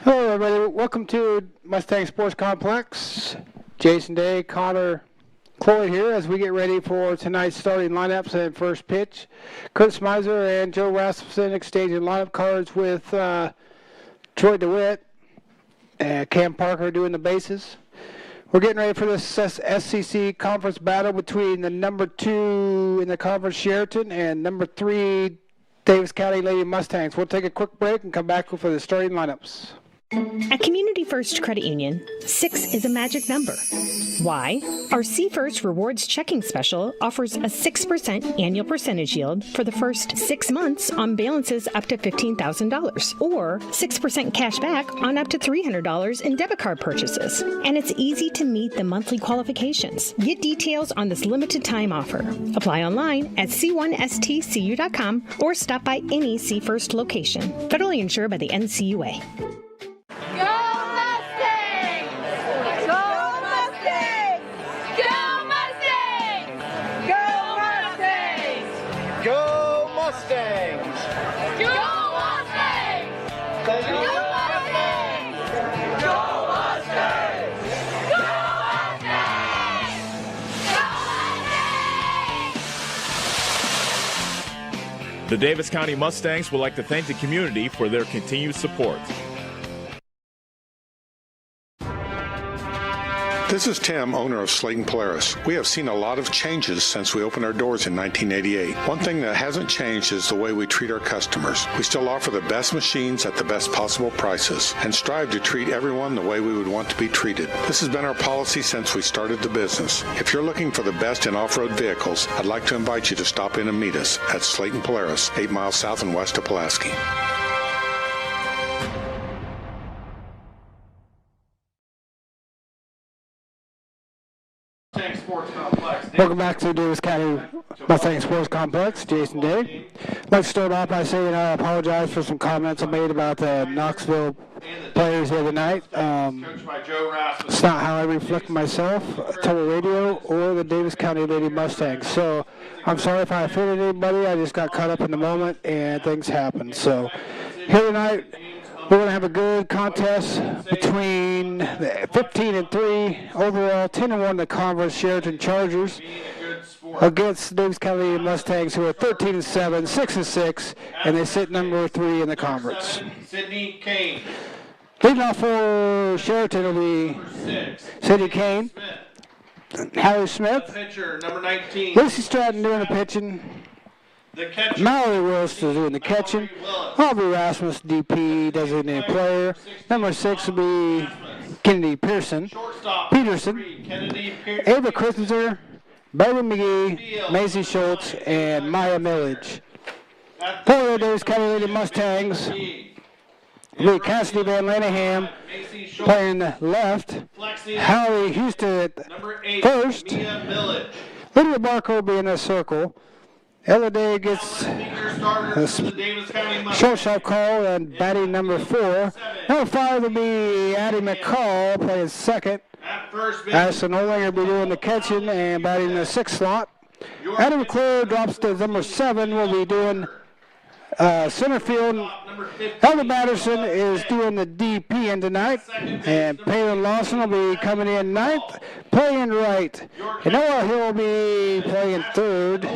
Hello, everybody. Welcome to Mustang Sports Complex. Jason Day, Connor, Chloe here as we get ready for tonight's starting lineups and first pitch. Kurt Smizer and Joe Rasmussen exchanging lineup cards with Troy DeWitt and Cam Parker doing the bases. We're getting ready for this SCC conference battle between the number 2 in the conference, Chariton, and number 3, Davis County Lady Mustangs. We'll take a quick break and come back for the starting lineups. At Community First Credit Union, 6 is a magic number. Why? Our C First Rewards Checking Special offers a 6% annual percentage yield for the first 6 months on balances up to $15,000, or 6% cash back on up to $300 in debit card purchases. And it's easy to meet the monthly qualifications. Get details on this limited time offer. Apply online at c1stcu.com or stop by any C First location. Federally insured by the NCUA. The Davis County Mustangs would like to thank the community for their continued support. This is Tim, owner of Slayton Polaris. We have seen a lot of changes since we opened our doors in 1988. One thing that hasn't changed is the way we treat our customers. We still offer the best machines at the best possible prices and strive to treat everyone the way we would want to be treated. This has been our policy since we started the business. If you're looking for the best in off-road vehicles, I'd like to invite you to stop in and meet us at Slayton Polaris, 8 miles south and west of Pulaski. Welcome back to Davis County Mustang Sports Complex. Jason Day. I'd like to start off by saying I apologize for some comments I made about the Knoxville players the other night. It's not how I reflect myself, Total Radio, or the Davis County Lady Mustangs. So I'm sorry if I offended anybody. I just got caught up in the moment and things happen. So here tonight, we're going to have a good contest between the 15-3 overall, 10-1 the conference Sheriton Chargers against the Davis County Mustangs, who are 13-7, 6-6, and they sit number 3 in the conference. Sydney Kane. Leading off for Sheriton will be Sydney Kane, Harry Smith, Pitcher, number 19. Lucy Stratton doing the pitching. Mallory Wilson doing the catching. Aubrey Rasmus, DP, designated player. Number 6 will be Kennedy Peterson. Ava Christensen, Bailey McGee, Maisie Schultz, and Maya Millage. For the Davis County Lady Mustangs, will be Cassidy Van Laneham playing left. Howie Houston at first. Lydia Barker will be in the circle. Ella gets a shortstop call and batting number 4. Number 5 will be Addie McCall playing second. Addison Olinger will be doing the catching and batting in the 6th slot. Adam McClure drops to number 7. Will be doing center field. Elder Batterson is doing the DP in tonight. And Palin Lawson will be coming in 9th, playing right. And Noah Hill will be playing 3rd.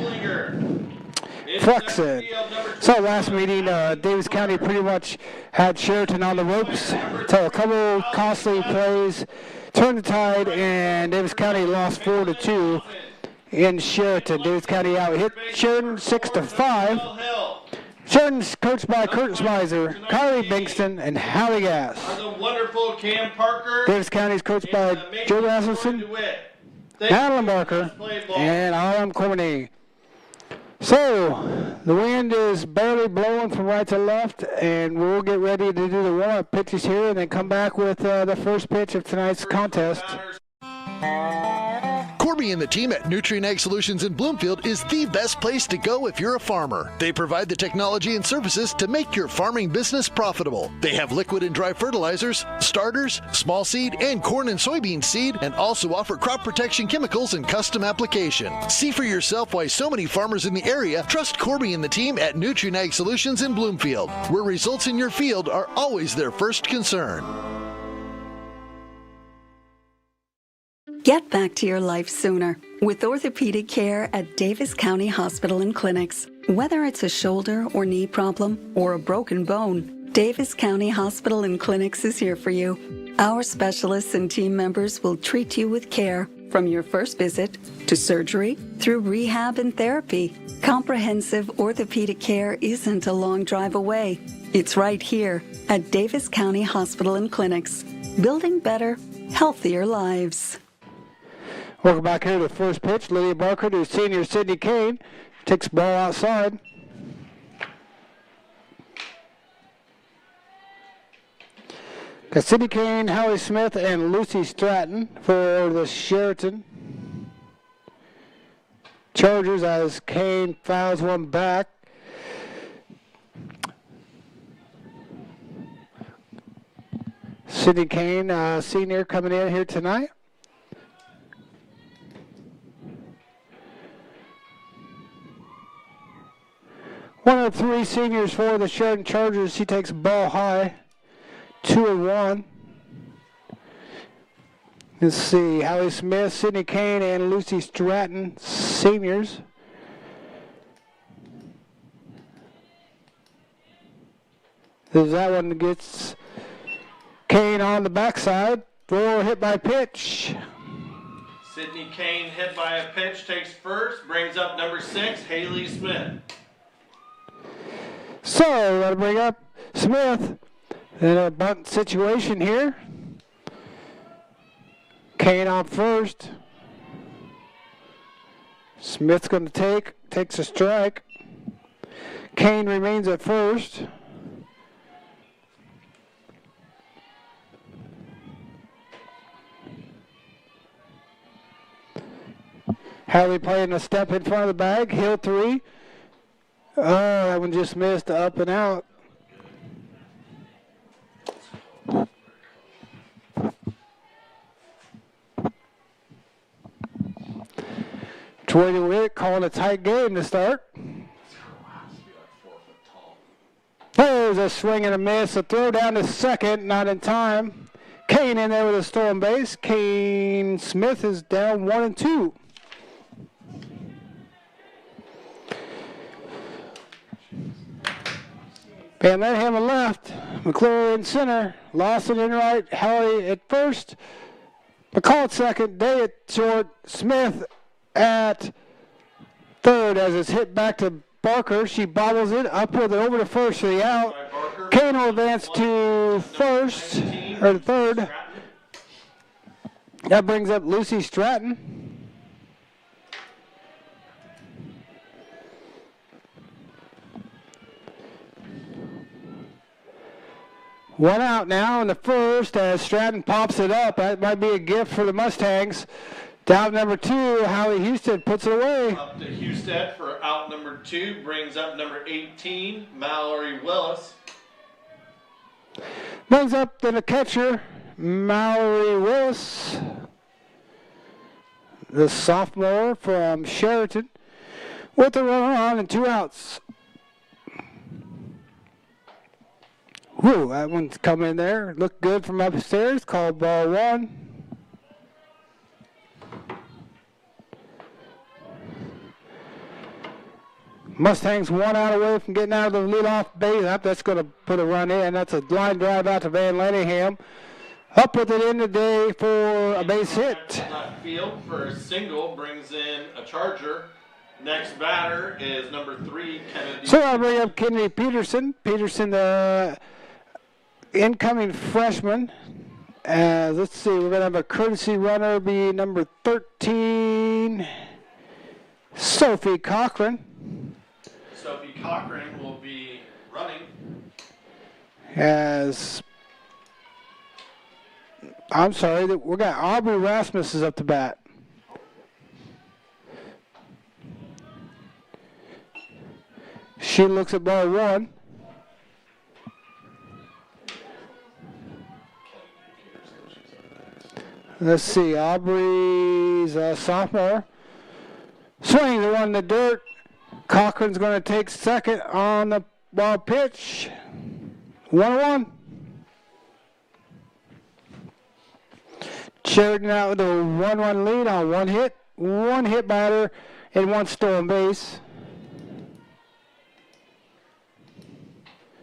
Flexing. So last meeting, Davis County pretty much had Sheriton on the ropes until a couple costly plays turned the tide, and Davis County lost 4-2 in Sheriton. Davis County out hit Sheriton 6-5. Sheriton's coached by Kurt Smizer, Kylie Bankston, and Hallie Gass. Davis County is coached by Joe Rasmussen, Madeline Barker, and Alan Corney. So, the wind is barely blowing from right to left, and we'll get ready to do the warm-up pitches here and then come back with the first pitch of tonight's contest. Corby and the team at Nutrien Ag Solutions in Bloomfield is the best place to go if you're a farmer. They provide the technology and services to make your farming business profitable. They have liquid and dry fertilizers, starters, small seed, and corn and soybean seed, and also offer crop protection chemicals and custom application. See for yourself why so many farmers in the area trust Corby and the team at Nutrien Ag Solutions in Bloomfield, where results in your field are always their first concern. Get back to your life sooner with orthopedic care at Davis County Hospital and Clinics. Whether it's a shoulder or knee problem or a broken bone, Davis County Hospital and Clinics is here for you. Our specialists and team members will treat you with care from your first visit to surgery through rehab and therapy. Comprehensive orthopedic care isn't a long drive away. It's right here at Davis County Hospital and Clinics, building better, healthier lives. Welcome back here to the first pitch. Lydia Barker to senior Sidney Kane. Takes the ball outside. Got Sidney Kane, Hallie Smith, and Lucy Stratton for the Chariton Chargers as Kane fouls one back. Sidney Kane, senior, coming in here tonight. One of three seniors for the Sheridan Chargers. He takes ball high, 2-1. Let's see, Hallie Smith, Sidney Kane, and Lucy Stratton, seniors. There's that one that gets Kane on the backside for hit by pitch. Sidney Kane hit by a pitch, takes first, brings up number 6, Haley Smith. So, we're going to bring up Smith in a bunt situation here. Kane on first. Smith's going to takes a strike. Kane remains at first. Hallie playing a step in front of the bag. Hill 3. Oh, that one just missed up and out. Troy DeWitt calling a tight game to start. There's a swing and a miss. A throw down to second, not in time. Kane in there with a stolen base. Kane Smith is down 1-2. Van Lanham left, McClure in center, Lawson in right, Hallie at first, McCall at second, Day at short, Smith at third as it's hit back to Barker. She bobbles it up with it over to first for the out. Kane will advance to first, or to third. That brings up Lucy Stratton. One out now in the first as Stratton pops it up. That might be a gift for the Mustangs. Down number 2, Hallie Houston puts it away. Up to Houston for out number 2, brings up number 18, Mallory Willis. Brings up the catcher, Mallory Willis, the sophomore from Chariton, with the runner on and 2 outs. Whew, that one's come in there. Looked good from upstairs. Called ball 1. Mustangs 1 out away from getting out of the leadoff base. That's going to put a run in. That's a line drive out to Van Lanningham. Up with it in the day for a base hit. Left field for a single, brings in a Charger. Next batter is number 3, Kennedy. So I'll bring up Kennedy Peterson. Peterson, the incoming freshman. Let's see, we're going to have a courtesy runner be number 13, Sophie Cochran. Sophie Cochran will be running. We got Aubrey Rasmus is up to bat. She looks at ball one. Let's see, Aubrey's a sophomore. Swings the one in the dirt. Cochran's going to take second on the ball pitch. 1-1. Chariton out with a 1-1 lead on one hit. One hit batter and one stolen base.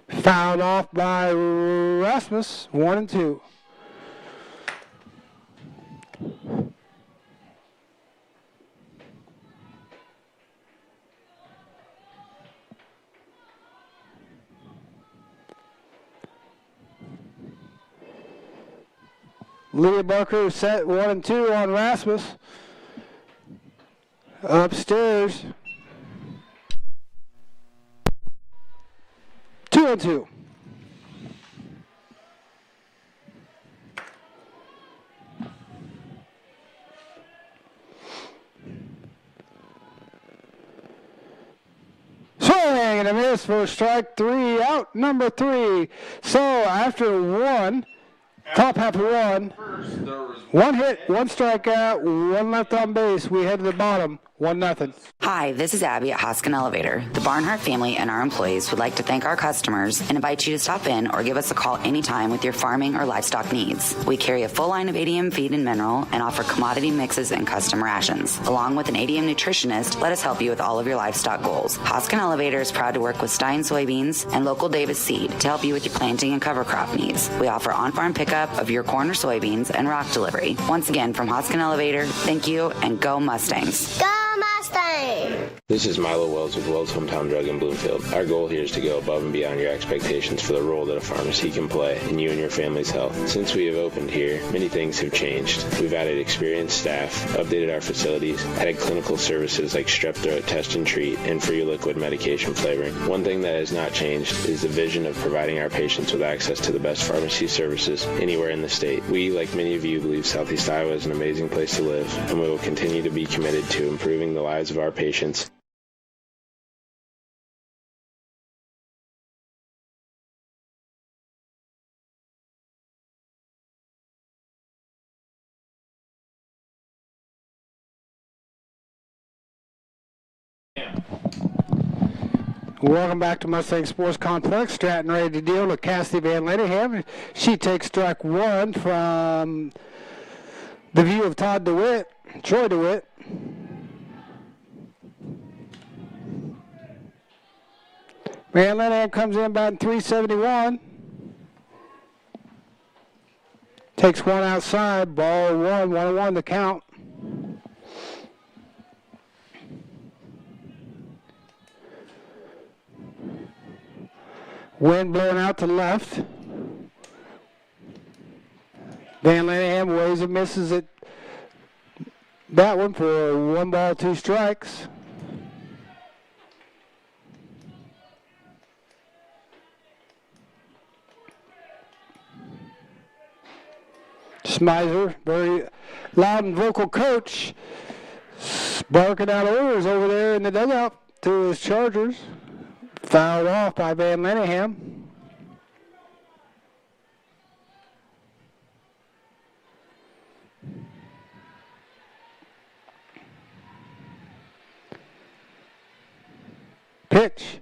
Fouled off by Rasmus. 1-2. Leah Barker set 1-2 on Rasmus. Upstairs. 2-2. Swing and a miss for strike three, out number three. So after one, top half of one, one hit, one strikeout, one left on base. We head to the bottom, 1-0. Hi, this is Abby at Hoskin Elevator. The Barnhart family and our employees would like to thank our customers and invite you to stop in or give us a call anytime with your farming or livestock needs. We carry a full line of ADM feed and mineral and offer commodity mixes and custom rations. Along with an ADM nutritionist, let us help you with all of your livestock goals. Hoskin Elevator is proud to work with Stein Soybeans and local Davis Seed to help you with your planting and cover crop needs. We offer on-farm pickup of your corn or soybeans and rock delivery. Once again, from Hoskin Elevator, thank you and go Mustangs. Go Mustang! This is Milo Wells with Wells Hometown Drug in Bloomfield. Our goal here is to go above and beyond your expectations for the role that a pharmacy can play in you and your family's health. Since we have opened here, many things have changed. We've added experienced staff, updated our facilities, added clinical services like strep throat test and treat, and free liquid medication flavoring. One thing that has not changed is the vision of providing our patients with access to the best pharmacy services anywhere in the state. We, like many of you, believe Southeast Iowa is an amazing place to live, and we will continue to be committed to improving the lives of our patients. Welcome back to Mustang Sports Complex. Stratton ready to deal with Cassidy Van Lenningham. She takes strike one from the view of Troy DeWitt. Van Lenningham comes in batting .371. Takes one outside, ball 1-1 the count. Wind blowing out to left. Van Lenningham weighs and misses it. That one for 1 ball, 2 strikes. Smizer, very loud and vocal coach, barking out orders over there in the dugout to his Chargers. Fouled off by Van Lenningham. Pitch.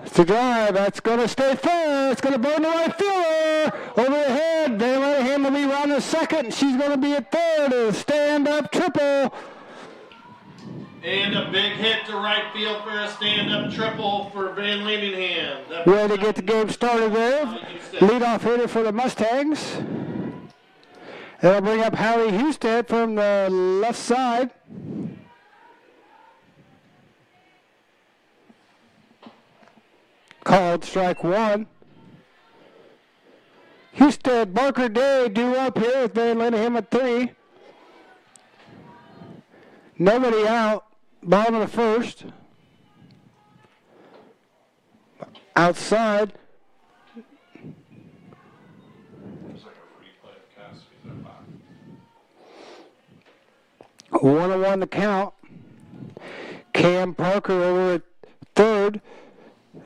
It's the drive. That's going to stay fair. It's going to burn the right fielder. Over the head. Van Lenningham will be round to second. She's going to be at third. A stand-up triple. And a big hit to right field for a stand-up triple for Van Lenningham. Ready to get the game started there. Leadoff hitter for the Mustangs. That'll bring up Hallie Husted from the left side. Called strike one. Husted, Barker Day due up here with Van Lenningham at 3. Nobody out. Bottom of the first. Outside. 1-1 the count. Cam Parker over at third.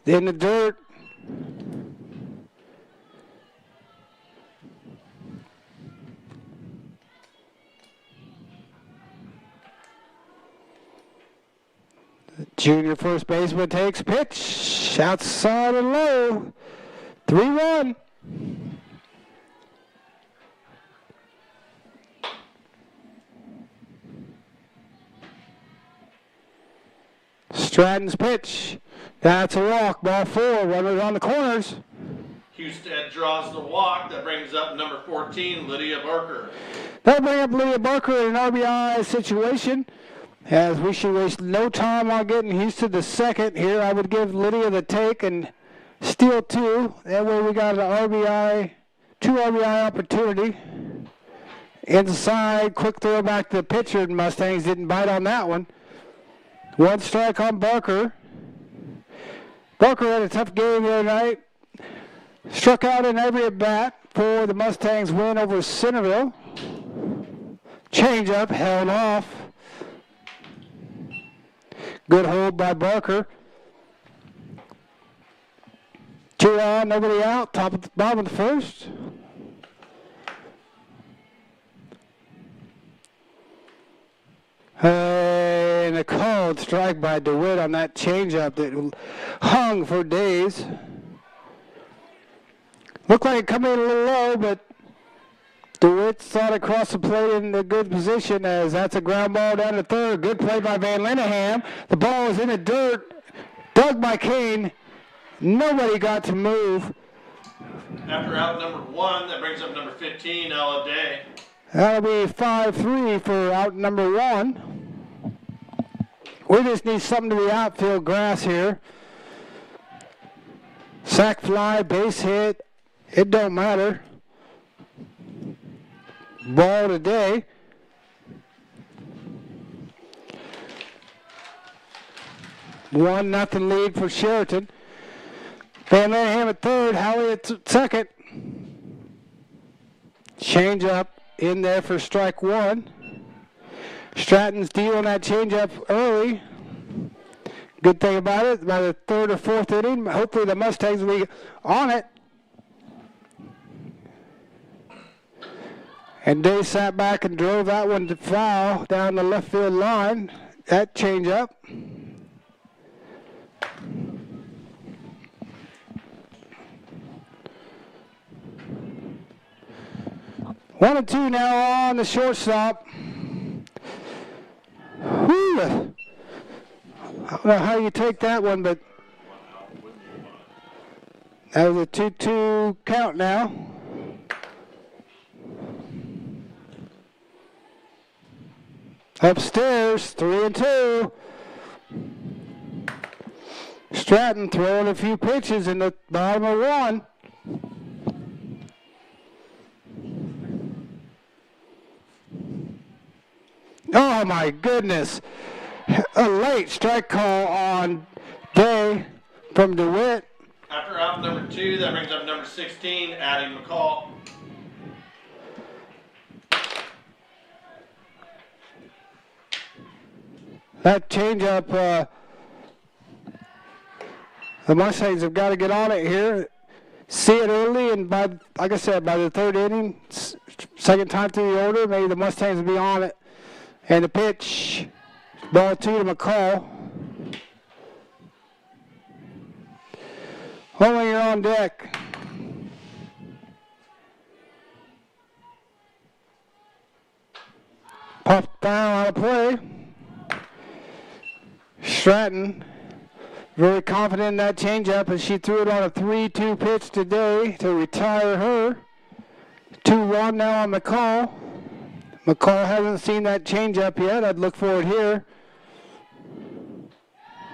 in the dirt. Junior first baseman takes pitch outside and low. 3-1. Stratton's pitch. That's a walk. Ball 4. Runners on the corners. Husted draws the walk. That brings up number 14, Lydia Barker. That'll bring up Lydia Barker in an RBI situation. As we should waste no time on getting Houston to second here. I would give Lydia the take and steal 2. That way we got an RBI, 2 RBI opportunity. Inside, quick throw back to the pitcher. Mustangs didn't bite on that one. 1 strike on Barker. Barker had a tough game the other night. Struck out in every at bat for the Mustangs win over Centerville. Changeup held off. Good hold by Barker. 2 on, nobody out. Bottom of the first. And a called strike by DeWitt on that changeup that hung for days. Looked like it coming in a little low, but DeWitt saw it across the plate in a good position as that's a ground ball down to third. Good play by Van Linehan. The ball is in the dirt. Dug by Kane. Nobody got to move. After out number 1, that brings up number 15, Ella Day. That'll be 5-3 for out number 1. We just need something to the outfield grass here. Sack fly, base hit. It don't matter. Ball today. One nothing lead for Chariton. Van Linehan at third, Howley at second. Change up in there for strike 1. Stratton's dealing that change up early. Good thing about it, by the 3rd or 4th inning, hopefully the Mustangs will be on it. And Day sat back and drove that one to foul down the left field line. That change up. One and 2 now on the shortstop. Whew. I don't know how you take that one, but that was a 2-2 count now. Upstairs, 3-2. Stratton throwing a few pitches in the bottom of 1. Oh my goodness. A late strike call on Day from DeWitt. After out number 2, that brings up number 16, Addie McCall. That changeup, the Mustangs have got to get on it here. See it early, and by, like I said, by the 3rd inning, second time through the order, maybe the Mustangs will be on it. And the pitch, ball 2 to McCall. Only you're on deck. Popped down on a play. Stratton, very confident in that changeup, as she threw it on a 3-2 pitch today to retire her. 2-1 now on McCall. McCall hasn't seen that changeup yet. I'd look for it here.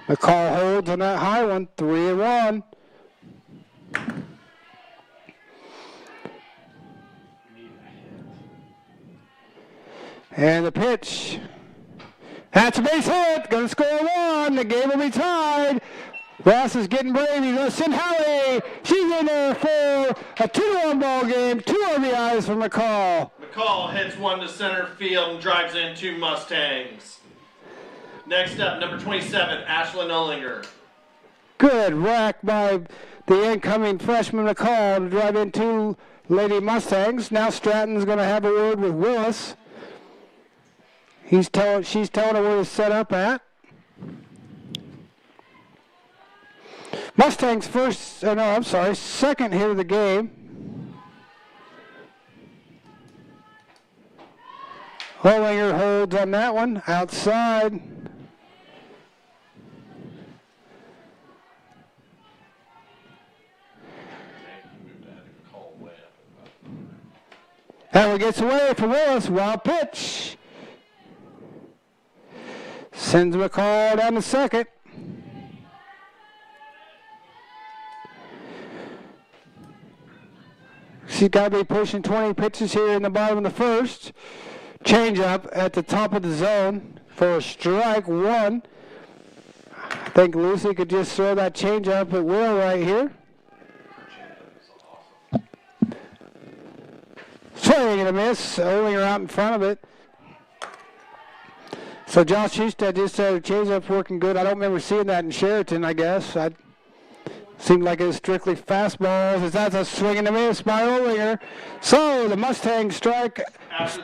McCall holds on that high one, 3-1. And the pitch. That's a base hit. Going to score 1. The game will be tied. Ross is getting brave. He's going to send Howley. She's in there for a 2-1 ball game. 2 RBIs for McCall. McCall hits 1 to center field and drives in 2 Mustangs. Next up, number 27, Ashlyn Ullinger. Good rack by the incoming freshman McCall to drive in two Lady Mustangs. Now Stratton's going to have a word with Willis. She's telling her where to set up at. Mustangs second hit of the game. Hollinger holds on that one, outside. That one gets away for Willis, wild pitch. Sends McCall down to second. She's got to be pushing 20 pitches here in the bottom of the first. Change up at the top of the zone for a strike one. I think Lucy could just throw that change up at will right here. Swing and a miss. Ollinger out in front of it. So Josh Husted just said a change up working good. I don't remember seeing that in Chariton, I guess. Seemed like it was strictly fastballs. That's a swing and a miss by Ollinger. So the Mustangs strike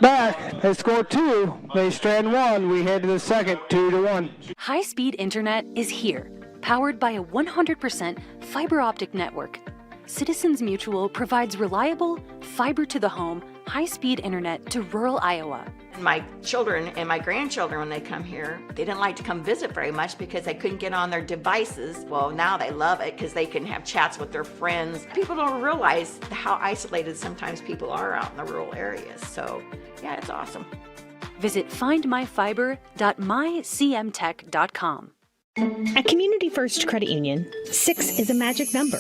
back. They score two. They strand one. We head to the second, 2-1. High-speed internet is here, powered by a 100% fiber optic network. Citizens Mutual provides reliable, fiber-to-the-home, high-speed internet to rural Iowa. My children and my grandchildren, when they come here, they didn't like to come visit very much because they couldn't get on their devices. Well, now they love it because they can have chats with their friends. People don't realize how isolated sometimes people are out in the rural areas. So, yeah, it's awesome. Visit findmyfiber.mycmtech.com. At Community First Credit Union, 6 is a magic number.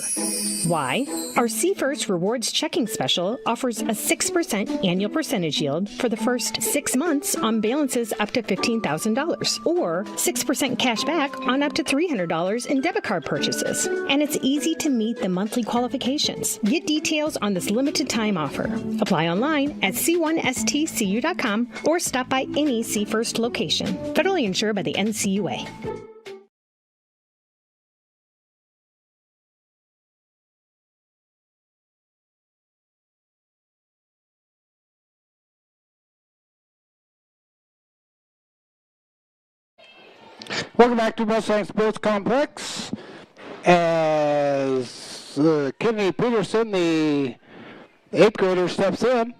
Why? Our C First Rewards Checking Special offers a 6% annual percentage yield for the first 6 months on balances up to $15,000, or 6% cash back on up to $300 in debit card purchases. And it's easy to meet the monthly qualifications. Get details on this limited time offer. Apply online at c1stcu.com or stop by any C First location. Federally insured by the NCUA. Welcome back to Mustang Sports Complex. As Kennedy Peterson, the 8th grader, steps in.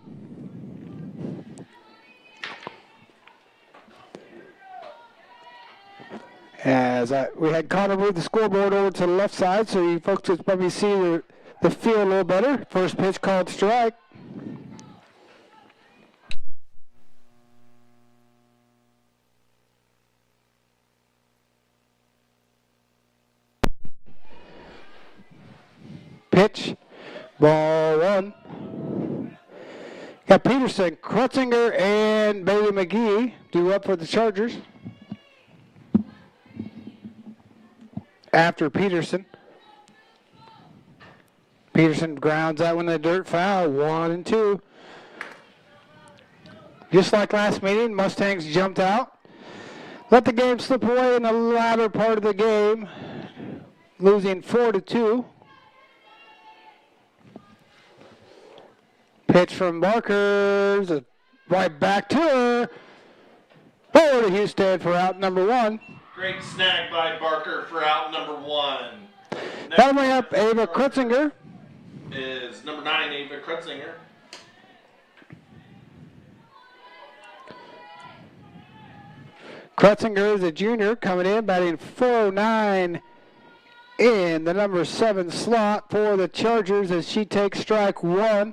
As we had Connor move the scoreboard over to the left side, so you folks could probably see the field a little better. First pitch called strike. Pitch, ball one. Got Peterson, Krutzinger, and Bailey McGee due up for the Chargers. After Peterson. Peterson grounds that one in the dirt, foul, 1-2. Just like last meeting, Mustangs jumped out. Let the game slip away in the latter part of the game, losing 4-2. Pitch from Barker, right back to her. Forward to Houston for out number one. Great snag by Barker for out number one. Coming up, Ava Krutzinger. Is number 9, Ava Krutzinger. Krutzinger is a junior coming in, batting .409 in the number 7 slot for the Chargers as she takes strike one.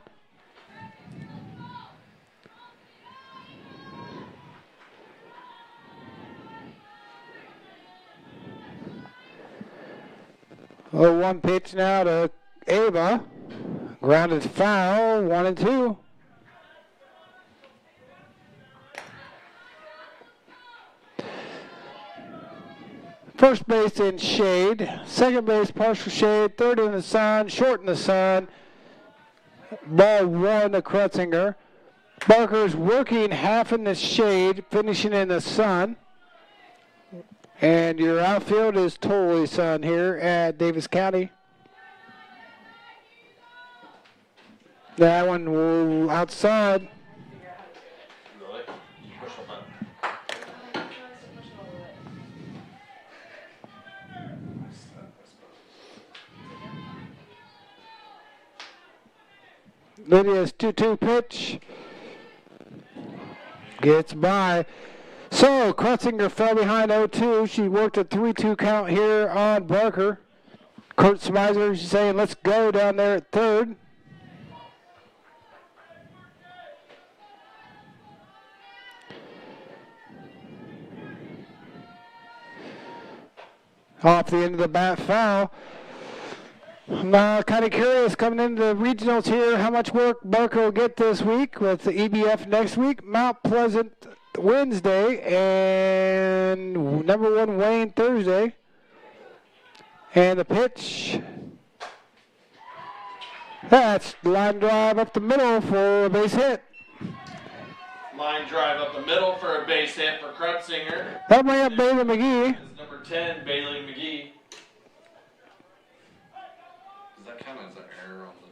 Oh, one pitch now to Ava. Grounded foul, 1-2. First base in shade, second base partial shade, third in the sun, short in the sun. Ball one to Krutzinger. Barker's working half in the shade, finishing in the sun. And your outfield is totally sun here at Davis County. That one will outside. Really? Push the button. Lydia's 2-2 pitch. Gets by. So, Krutzinger fell behind 0-2. She worked a 3-2 count here on Barker. Kurt Smizer is saying, let's go down there at third. Off the end of the bat, foul. I'm kind of curious coming into the regionals here how much work Barker will get this week with the EBF next week. Mount Pleasant Wednesday and number 1 Wayne Thursday. And the pitch. That's line drive up the middle for a base hit. Line drive up the middle for a base hit for Krutzinger. That'll bring up Bailey McGee. Is number 10, Bailey McGee. Does that count as an error on the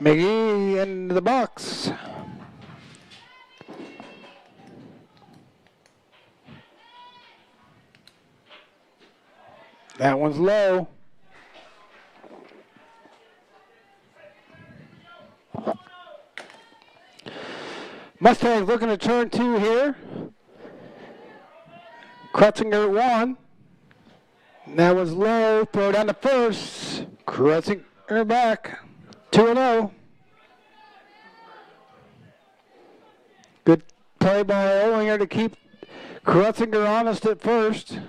McGee into the box. That one's low. Mustangs looking to turn 2 here. Krutzinger at 1. That was low. Throw down to first. Krutzinger back. 2-0. Good play by Olinger to keep Krutzinger honest at first.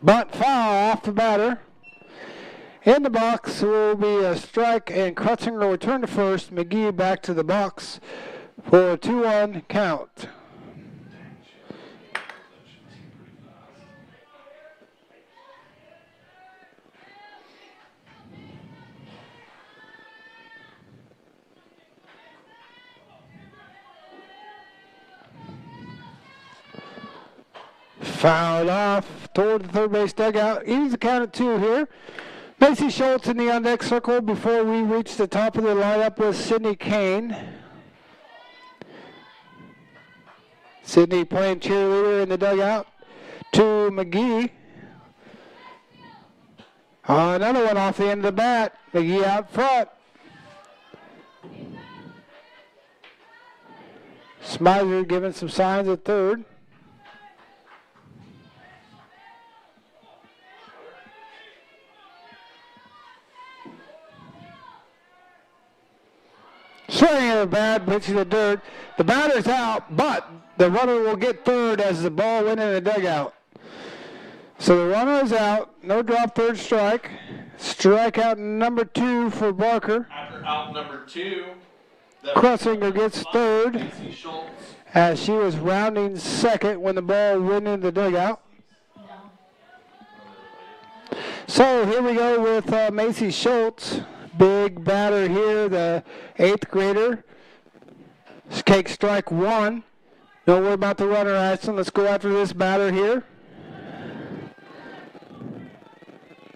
Bunt foul off the batter. In the box will be a strike, and Krutzinger will return to first. McGee back to the box for a 2-1 count. Fouled off toward the third base dugout. Evens the count at 2 here. Macy Schultz in the on-deck circle before we reach the top of the lineup with Sydney Kane. Sydney playing cheerleader in the dugout to McGee. Another one off the end of the bat. McGee out front. Smizer giving some signs at third. Swinging at a bad pitch in the dirt. The batter's out, but the runner will get third as the ball went in the dugout. So the runner is out. No drop, third strike. Strikeout number 2 for Barker. After out number 2, Krutzinger gets third as she was rounding second when the ball went in the dugout. So here we go with Macy Schultz. Big batter here, the 8th grader. Take strike 1. Don't worry about the runner, Ashton. Let's go after this batter here.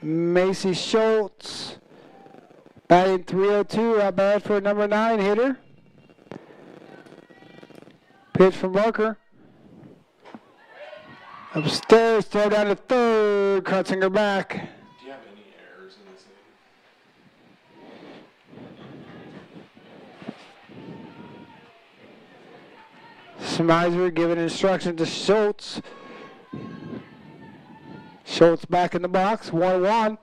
Macy Schultz batting .302, out bad for a number 9 hitter. Pitch from Barker. Upstairs, throw down to third. Krutzinger back. Do you have any errors in this inning? Smizer giving instruction to Schultz. Schultz back in the box, 1-1.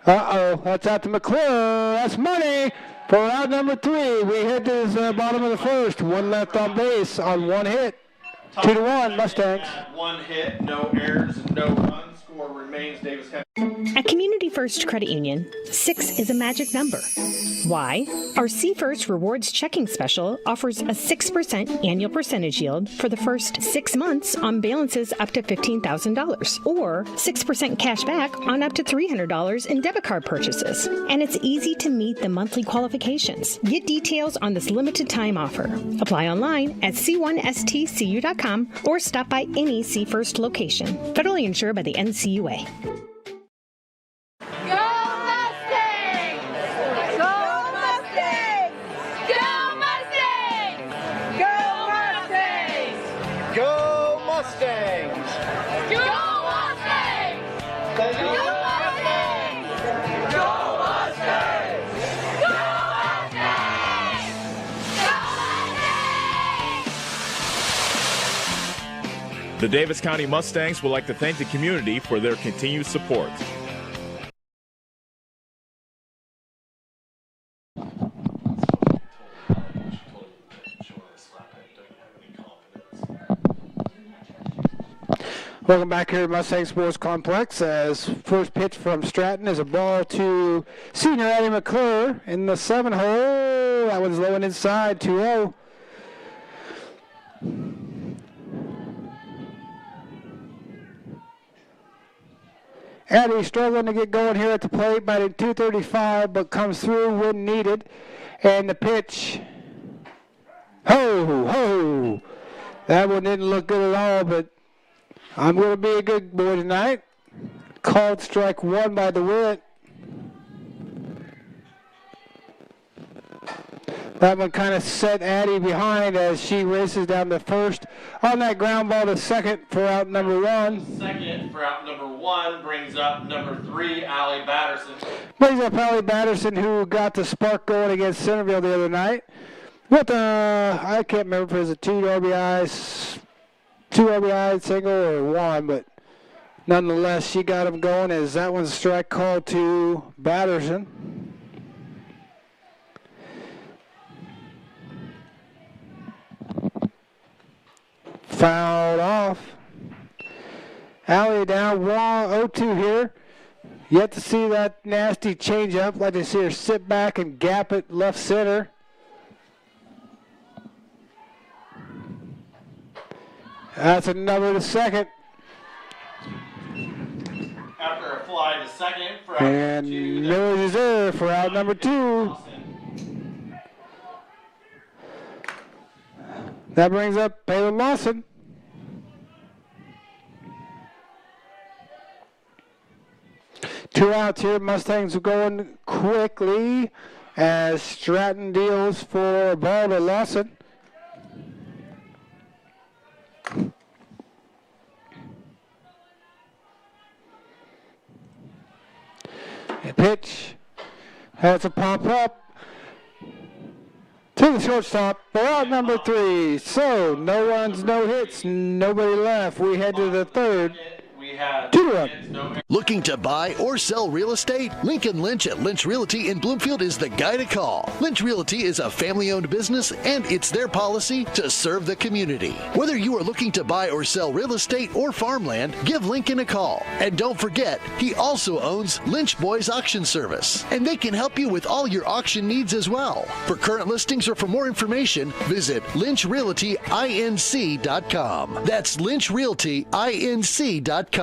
Uh-oh, that's out to McClure. That's money for out number 3. We hit this bottom of the first. 1 left on base on 1 hit. 2-1 Mustangs. 1 hit, no errors, and no runs scored. 4 remains Davis County. At Community First Credit Union, 6 is a magic number. Why? Our C First Rewards Checking Special offers a 6% annual percentage yield for the first 6 months on balances up to $15,000, or 6% cash back on up to $300 in debit card purchases. And it's easy to meet the monthly qualifications. Get details on this limited time offer. Apply online at c1stcu.com or stop by any C First location. Federally insured by the NCUA. The Davis County Mustangs would like to thank the community for their continued support. Welcome back here to Mustang Sports Complex as first pitch from Stratton is a ball to senior Eddie McClure in the 7 hole. That one's low and inside, 2-0. Eddie struggling to get going here at the plate, batting .235, but comes through when needed. And the pitch, ho! That one didn't look good at all, but I'm going to be a good boy tonight. Called strike 1 by DeWitt. That one kind of set Addie behind as she races down to first on that ground ball to second for out number 1. Second for out number 1 brings up number 3, Allie Batterson. Brings up Allie Batterson, who got the spark going against Centerville the other night. With I can't remember if it was a 2 RBI single or 1, but nonetheless, she got him going as that one's a strike call to Batterson. Fouled off. Allie down 1-0-2 here. Yet to see that nasty changeup. Like to see her sit back and gap it left center. That's a number to second. After a fly to second for out and number 2. no reserve for out number 2. That brings up Palin Lawson. Two outs here. Mustangs are going quickly as Stratton deals for a ball to Lawson. A pitch has a pop up to the shortstop for out number 3. So no runs, no hits, nobody left. We head to the third. 2-1. Looking to buy or sell real estate? Lincoln Lynch at Lynch Realty in Bloomfield is the guy to call. Lynch Realty is a family-owned business, and it's their policy to serve the community. Whether you are looking to buy or sell real estate or farmland, give Lincoln a call. And don't forget, he also owns Lynch Boys Auction Service, and they can help you with all your auction needs as well. For current listings or for more information, visit lynchrealtyinc.com. That's lynchrealtyinc.com.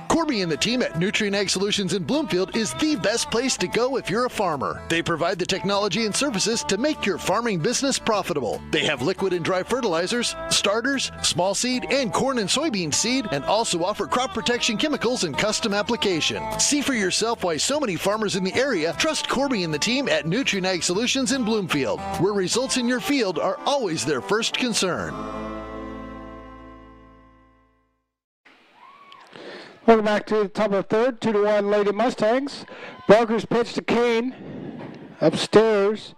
Corby and the team at Nutrient Ag Solutions in Bloomfield is the best place to go if you're a farmer. They provide the technology and services to make your farming business profitable. They have liquid and dry fertilizers, starters, small seed, and corn and soybean seed, and also offer crop protection chemicals and custom application. See for yourself why so many farmers in the area trust Corby and the team at Nutrient Ag Solutions in Bloomfield, where results in your field are always their first concern. Welcome back to the top of the third. 2-1 Lady Mustangs. Barker's pitch to Kane upstairs.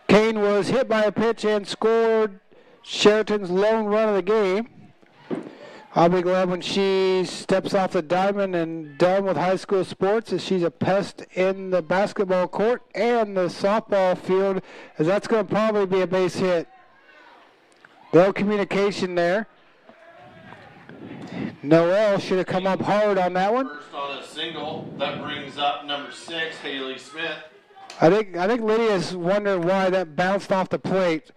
Kane was hit by a pitch and scored Chariton's lone run of the game. I'll be glad when she steps off the diamond and done with high school sports, as she's a pest in the basketball court and the softball field, as that's going to probably be a base hit. No communication there. Noel should have come up hard on that one. First on a single. That brings up number 6, Haley Smith. I think Lydia's wondering why that bounced off the plate.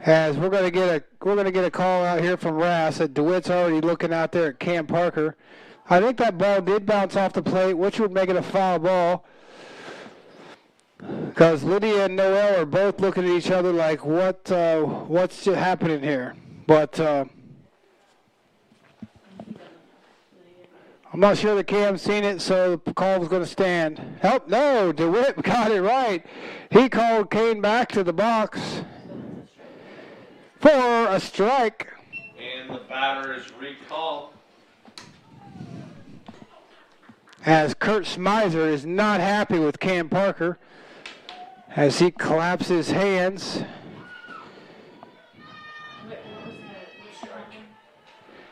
As we're gonna get a call out here from Rass that DeWitt's already looking out there at Cam Parker. I think that ball did bounce off the plate, which would make it a foul ball. Because Lydia and Noel are both looking at each other like, what's happening here? But I'm not sure that Cam's seen it, so the call was going to stand. Oh, no, DeWitt got it right. He called Kane back to the box for a strike. And the batter is recalled. As Kurt Smizer is not happy with Cam Parker as he claps his hands.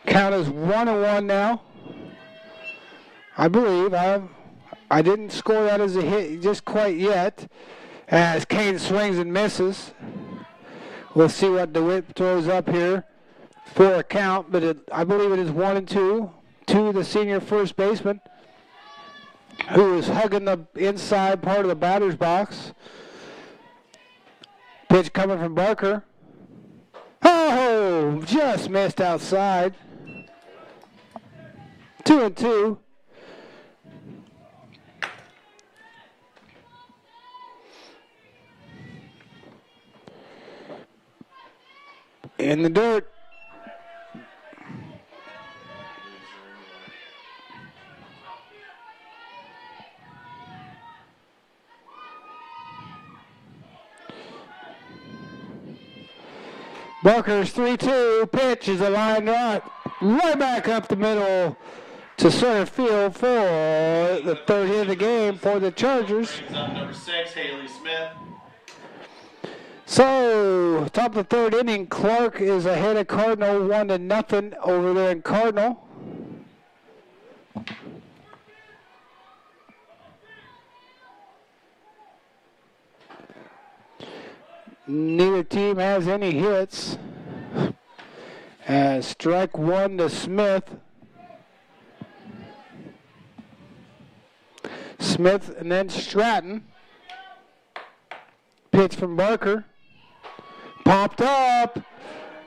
Count is 1-1 now. I believe I didn't score that as a hit just quite yet, as Kane swings and misses. We'll see what DeWitt throws up here for a count, but I believe it is 1-2 to the senior first baseman, who is hugging the inside part of the batter's box. Pitch coming from Barker. Oh, just missed outside. 2-2. In the dirt. Barker's 3-2. Pitch is a line right back up the middle to center field for the third hit of the game for the Chargers. Brings up number 6, Haley Smith. So, top of the third inning, Clark is ahead of Cardinal 1-0 over there in Cardinal. Neither team has any hits. As strike one to Smith. Smith and then Stratton. Pitch from Barker. Popped up.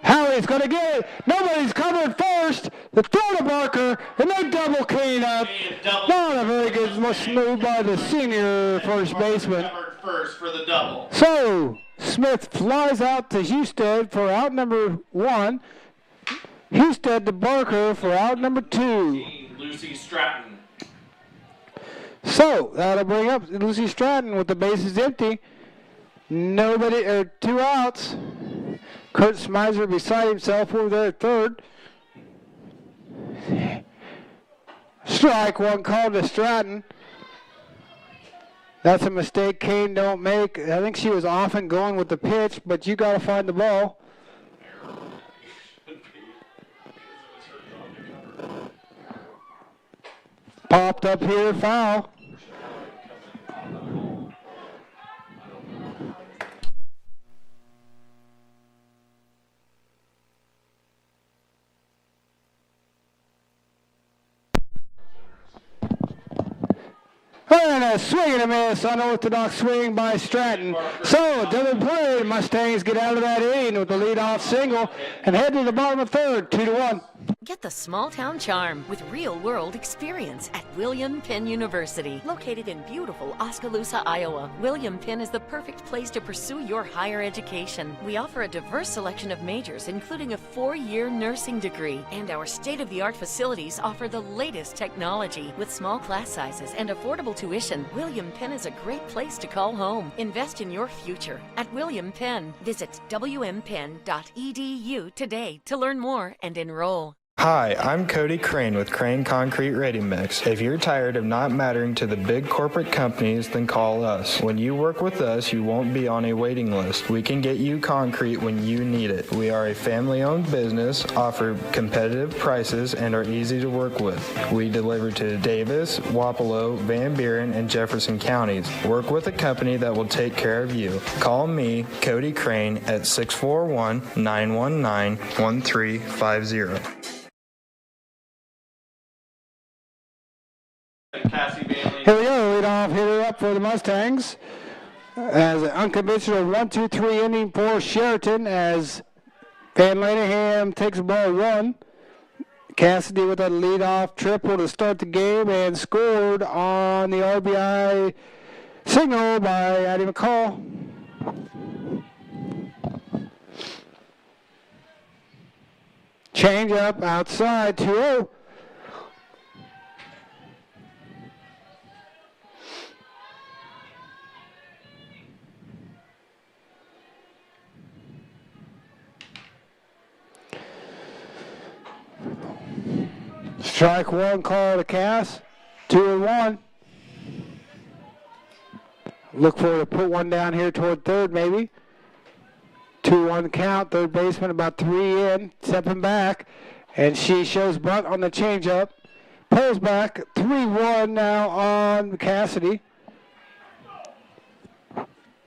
Howie's going to get it. Nobody's covered first. The throw to Barker, and they double Kane up. Not a very good move by the senior first baseman. Covered first for the double. So, Smith flies out to Husted for out number 1. Husted to Barker for out number 2. Lucy Stratton. So, that'll bring up Lucy Stratton with the bases empty. 2 outs. Kurt Smizer beside himself over there at third. Strike one called to Stratton. That's a mistake Kane don't make. I think she was off and going with the pitch, but you got to find the ball. Popped up here, foul. And a swing and a miss, unorthodox swing by Stratton. So, double play, Mustangs get out of that inning with the leadoff single and head to the bottom of third, 2-1. Get the small town charm with real-world experience at William Penn University. Located in beautiful Oskaloosa, Iowa, William Penn is the perfect place to pursue your higher education. We offer a diverse selection of majors, including a 4-year nursing degree, and our state-of-the-art facilities offer the latest technology. With small class sizes and affordable tuition, William Penn is a great place to call home. Invest in your future at William Penn. Visit wmpenn.edu today to learn more and enroll. Hi, I'm Cody Crane with Crane Concrete Ready Mix. If you're tired of not mattering to the big corporate companies, then call us. When you work with us, you won't be on a waiting list. We can get you concrete when you need it. We are a family-owned business, offer competitive prices, and are easy to work with. We deliver to Davis, Wapello, Van Buren, and Jefferson counties. Work with a company that will take care of you. Call me, Cody Crane, at 641-919-1350. up for the Mustangs as an unconventional 1-2-3 inning for Chariton as Van Lanningham takes the ball 1. Cassidy with a leadoff triple to start the game and scored on the RBI single by Addie McCall. Change up outside 2-0. Strike 1 call to Cass. 2-1. Look for to put one down here toward third maybe. 2-1 count. Third baseman about 3 in. Stepping back. And she shows bunt on the changeup. Pulls back. 3-1 now on Cassidy.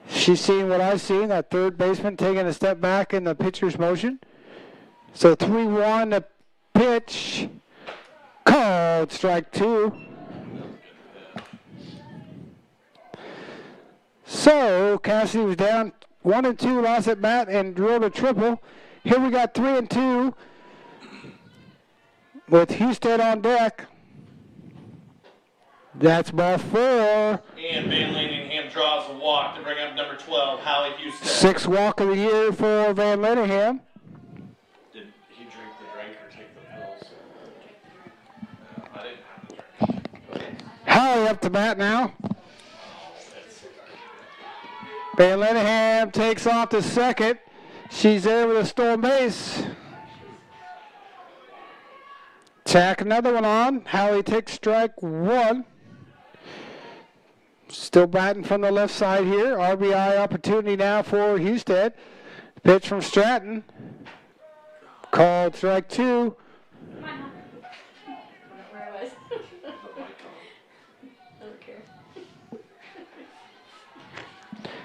She's seen what I've seen. That third baseman taking a step back in the pitcher's motion. So 3-1 the pitch. Called strike 2. So Cassidy was down 1-2, lost at bat, and drilled a triple. Here we got 3-2 with Husted on deck. That's ball 4. And Van Lanningham draws a walk to bring up number 12, Hallie Husted. 6th walk of the year for Van Lanningham. Did he drink the drink or take the pills? I didn't have the drink. Hallie up to bat now. Van Lanningham takes off to second. She's there with a stolen base. Tack another one on. Hallie takes strike 1. Still batting from the left side here. RBI opportunity now for Husted. Pitch from Stratton. Called strike 2.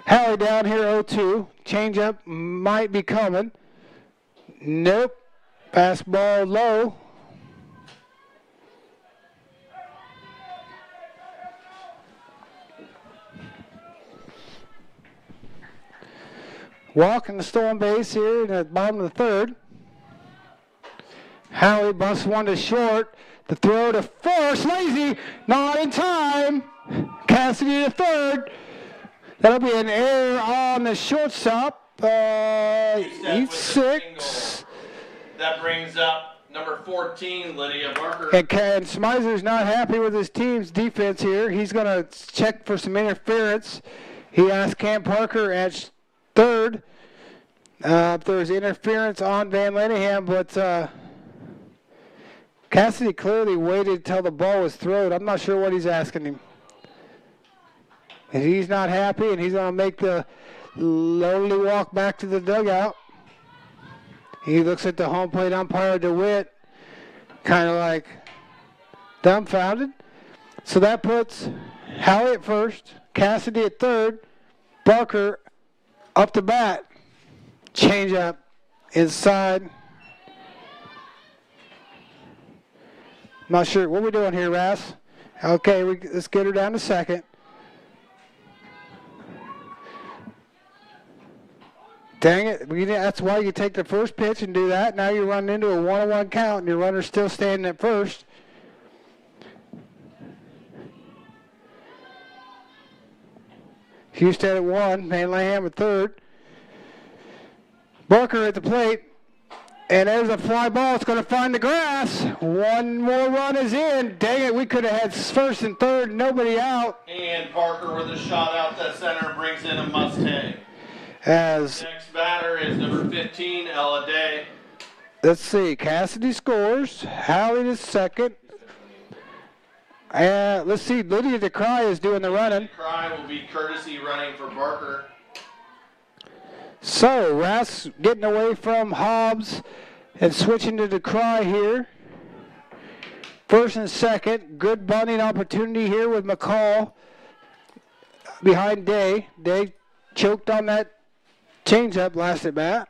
Hallie down here 0-2. Changeup might be coming. Nope. Fastball low. Walking the stolen base here in the bottom of the third. Hallie busts one to short. The throw to first. Lazy. Not in time. Cassidy to third. That'll be an error on the shortstop. Each 6. That brings up number 14, Lydia Barker. And Smizer's not happy with his team's defense here. He's going to check for some interference. He asked Cam Parker at third if there was interference on Van Lanningham, but Cassidy clearly waited till the ball was thrown. I'm not sure what he's asking him. And he's not happy, and he's going to make the lonely walk back to the dugout. He looks at the home plate umpire, DeWitt, kind of like dumbfounded. So that puts Hallie at first, Cassidy at third, Barker up to bat. Change up inside. Not sure what we're doing here, Ras. Okay, let's get her down to second. Dang it, that's why you take the first pitch and do that. Now you run into a 1-1 count and your runner's still standing at first. Husted at 1, Van Lanningham at third. Barker at the plate. And there's a fly ball. It's going to find the grass. One more run is in. Dang it, we could have had first and third, nobody out. And Parker with a shot out to center brings in a Mustang. As next batter is number 15, Ella Day. Let's see, Cassidy scores. Hallie to second. Let's see, Lydia DeCry is doing the running. DeCry will be courtesy running for Barker. So, Ras getting away from Hobbs and switching to DeCry here. First and second, good bunting opportunity here with McCall behind Day. Day choked on that changeup last at bat.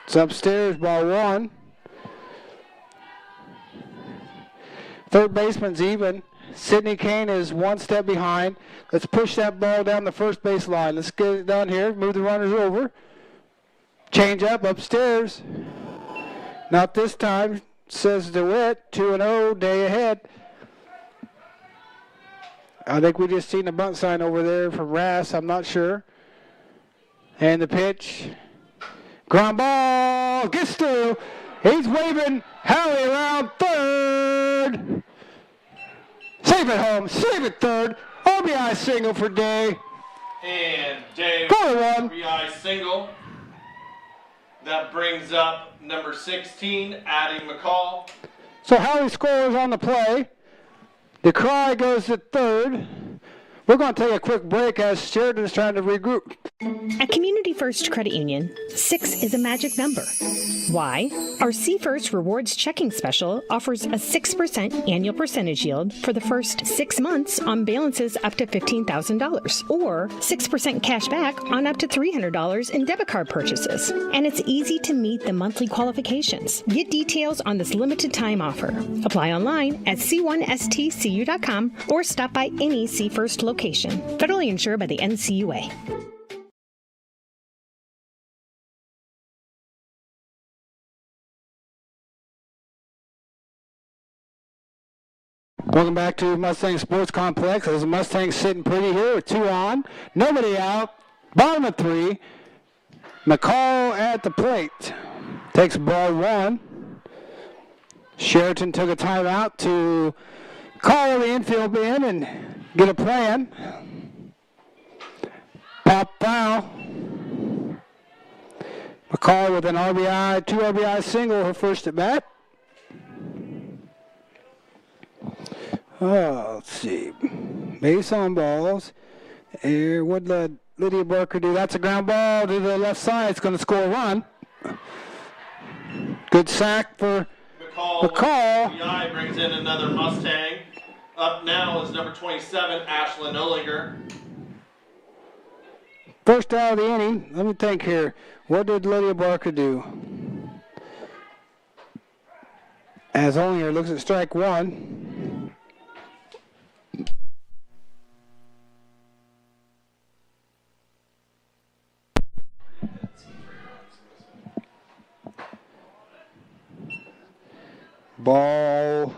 It's upstairs, ball 1. Third baseman's even. Sidney Kane is one step behind. Let's push that ball down the first base line. Let's get it down here. Move the runners over. Change up upstairs. Not this time, says DeWitt. 2-0, day ahead. I think we just seen a bunt sign over there from Rass. I'm not sure. And the pitch. Ground ball. Gets through. He's waving Howie around third. Save it home. Save it third. RBI single for Day. And Day 4-1. RBI single. That brings up number 16, Addie McCall. So Howie scores on the play. The cry goes to third. We're going to take a quick break as Chariton is trying to regroup. At Community First Credit Union, 6 is a magic number. Why? Our See First Rewards Checking Special offers a 6% annual percentage yield for the first 6 months on balances up to $15,000, or 6% cash back on up to $300 in debit card purchases. And it's easy to meet the monthly qualifications. Get details on this limited time offer. Apply online at c1stcu.com or stop by any See First location. Federally insured by the NCUA. Welcome back to Mustang Sports Complex. As the Mustangs sitting pretty here with 2 on. Nobody out. Bottom of 3. McCall at the plate. Takes ball 1. Chariton took a timeout to call the infield in and get a plan. Pop foul. McCall with an RBI, 2 RBI single, her first at bat. Oh, let's see. Base on balls. Here, what did Lydia Barker do? That's a ground ball to the left side. It's going to score a run. Good sack for McCall. RBI brings in another Mustang. Up now is number 27, Ashlyn Ollinger. First out of the inning. Let me think here. What did Lydia Barker do? As Ollinger looks at strike 1. Ball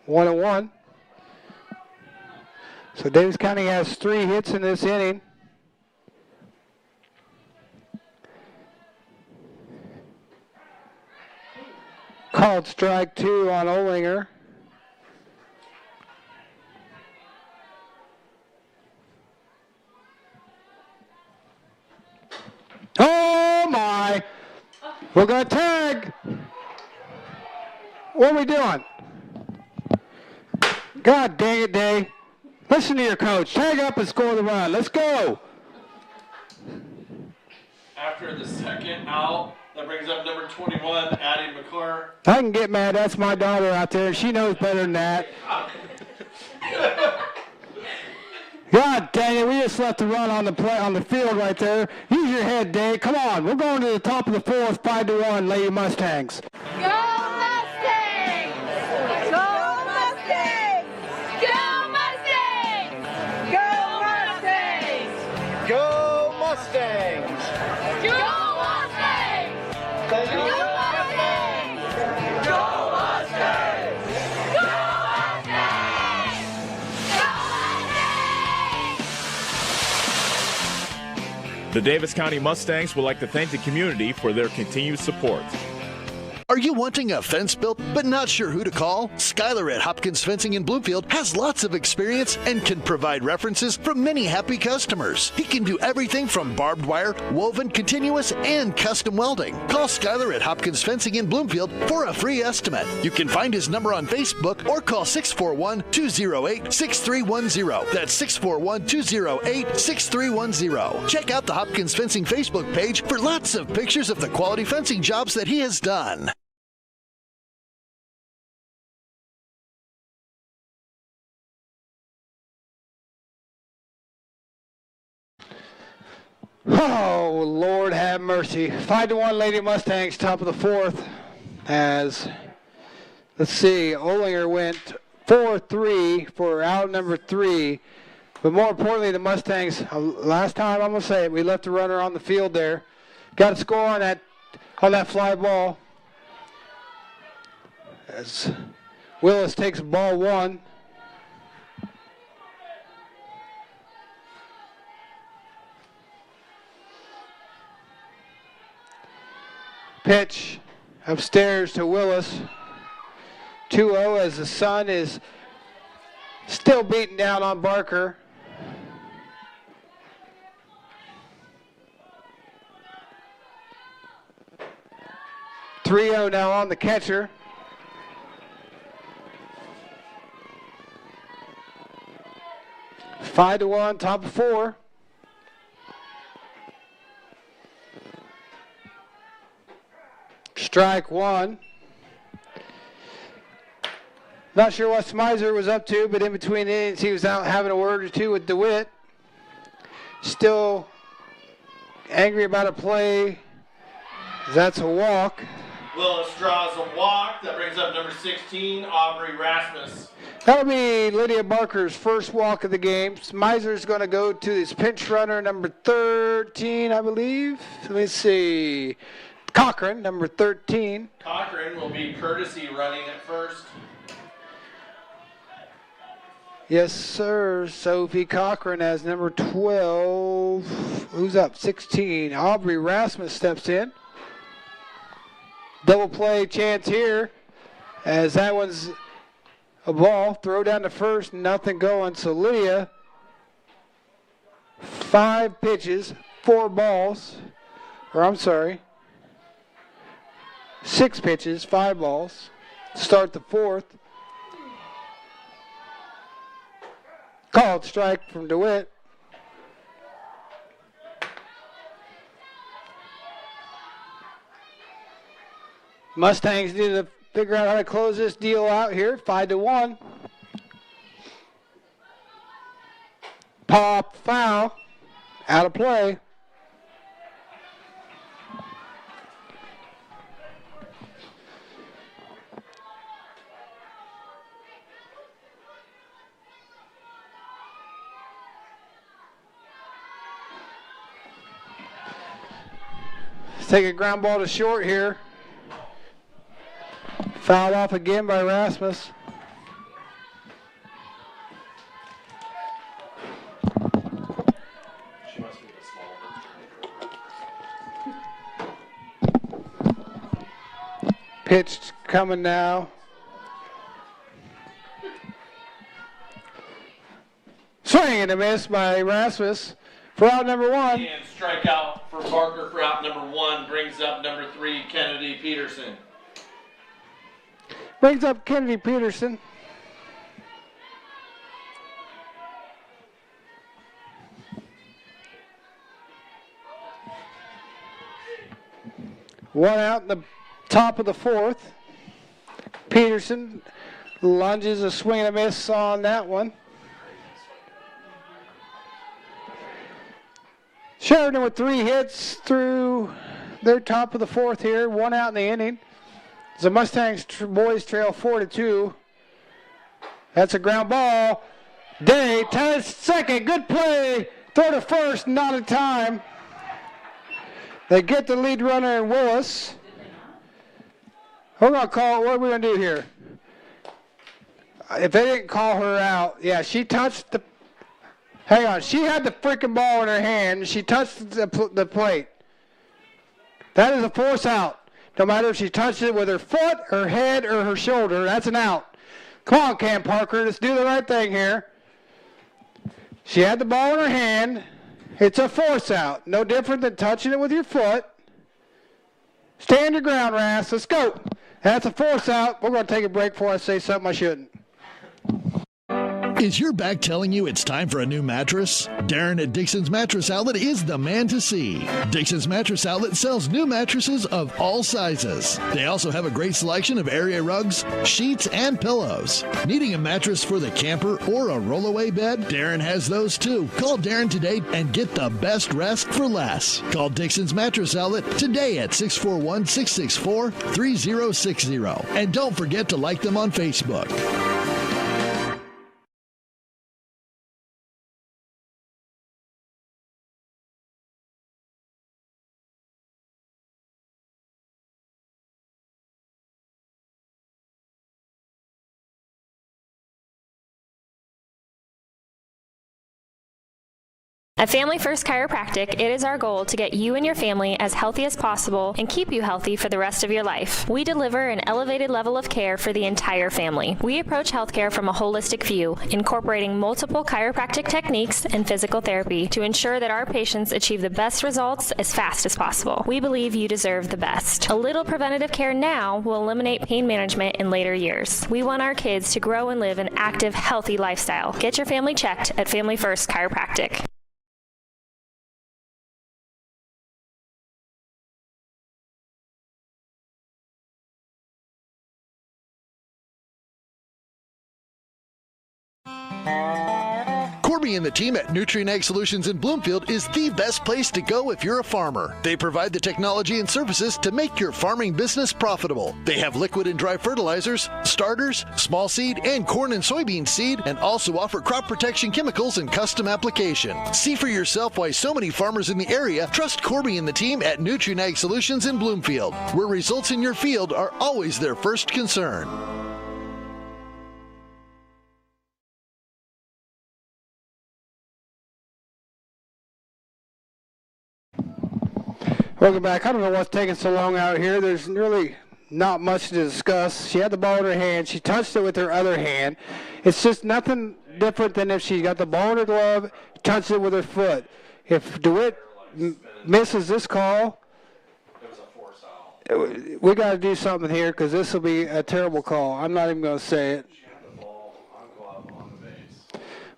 1-1. So Davis County has 3 hits in this inning. Called strike 2 on Ollinger. Oh my! We're going to tag. What are we doing? God dang it, Day. Listen to your coach. Tag up and score the run. Let's go. After the second out, that brings up number 21, Addie McClure. I can get mad. That's my daughter out there. She knows better than that. God dang it. We just left the run on the field right there. Use your head, Day. Come on. We're going to the top of the 4th, 5-1, Lady Mustangs. Go Mustangs! Go Mustangs! Go Mustangs! Go Mustangs! Go Mustangs! Go Mustangs! Go Mustangs! Go Mustangs! Go Mustangs! The Davis County Mustangs would like to thank the community for their continued support. Are you wanting a fence built but not sure who to call? Skylar at Hopkins Fencing in Bloomfield has lots of experience and can provide references from many happy customers. He can do everything from barbed wire, woven, continuous, and custom welding. Call Skylar at Hopkins Fencing in Bloomfield for a free estimate. You can find his number on Facebook or call 641-208-6310. That's 641-208-6310. Check out the Hopkins Fencing Facebook page for lots of pictures of the quality fencing jobs that he has done. Oh, Lord have mercy. 5-1 Lady Mustangs, top of the 4th. As, let's see, Ollinger went 4-3 for out number 3. But more importantly, the Mustangs, last time I'm going to say it, we left the runner on the field there. Got a score on that fly ball. As Willis takes ball 1. Pitch upstairs to Willis. 2-0 as the sun is still beating down on Barker. .3-0 now on the catcher. Five to 1, top of 4. Strike 1. Not sure what Smizer was up to, but in between innings he was out having a word or two with DeWitt. Still angry about a play. That's a walk. Willis draws a walk. That brings up number 16, Aubrey Rasmus. That'll be Lydia Barker's first walk of the game. Smizer's going to go to his pinch runner, number 13, I believe. Let me see. Cochran, number 13. Cochran will be courtesy running at first. Yes, sir. Sophie Cochran as number 12. Who's up? 16. Aubrey Rasmus steps in. Double play chance here as that one's a ball. Throw down to first, nothing going. So Lydia, 5 pitches, 4 balls. Or I'm sorry, 6 pitches, 5 balls. Start the 4th. Called strike from DeWitt. Mustangs need to figure out how to close this deal out here. 5 to 1. Pop foul. Out of play. Let's take a ground ball to short here. Fouled off again by Rasmus. Pitch coming now. Swing and a miss by Rasmus for out number 1. And strikeout for Barker for out number 1 brings up number 3, Kennedy Peterson. Brings up Kennedy Peterson. One out in the top of the 4th. Peterson lunges a swing and a miss on that one. Sheridan with 3 hits through their top of the 4th here. 1 out in the inning. The Mustangs boys trail 4-2. That's a ground ball. Day ties second. Good play. Throw to first, not in time. They get the lead runner in Willis. We're going to call, what are we going to do here? If they didn't call her out, yeah, she touched the, hang on, she had the freaking ball in her hand. She touched the plate. That is a force out. No matter if she touched it with her foot, her head, or her shoulder, that's an out. Come on, Cam Parker, let's do the right thing here. She had the ball in her hand. It's a force out. No different than touching it with your foot. Stand your ground, Ras. Let's go. That's a force out. We're going to take a break before I say something I shouldn't. Is your back telling you it's time for a new mattress? Darren at Dixon's Mattress Outlet is the man to see. Dixon's Mattress Outlet sells new mattresses of all sizes. They also have a great selection of area rugs, sheets, and pillows. Needing a mattress for the camper or a rollaway bed? Darren has those too. Call Darren today and get the best rest for less. Call Dixon's Mattress Outlet today at 641-664-3060. And don't forget to like them on Facebook. At Family First Chiropractic, it is our goal to get you and your family as healthy as possible and keep you healthy for the rest of your life. We deliver an elevated level of care for the entire family. We approach healthcare from a holistic view, incorporating multiple chiropractic techniques and physical therapy to ensure that our patients achieve the best results as fast as possible. We believe you deserve the best. A little preventative care now will eliminate pain management in later years. We want our kids to grow and live an active, healthy lifestyle. Get your family checked at Family First Chiropractic. Corby and the team at Nutrient Ag Solutions in Bloomfield is the best place to go if you're a farmer. They provide the technology and services to make your farming business profitable. They have liquid and dry fertilizers, starters, small seed, and corn and soybean seed, and also offer crop protection chemicals and custom application. See for yourself why so many farmers in the area trust Corby and the team at Nutrient Ag Solutions in Bloomfield, where results in your field are always their first concern. Welcome back. I don't know what's taking so long out here. There's really not much to discuss. She had the ball in her hand. She touched it with her other hand. It's just nothing different than if she got the ball in her glove, touched it with her foot. If DeWitt misses this call, we got to do something here because this will be a terrible call. I'm not even going to say it.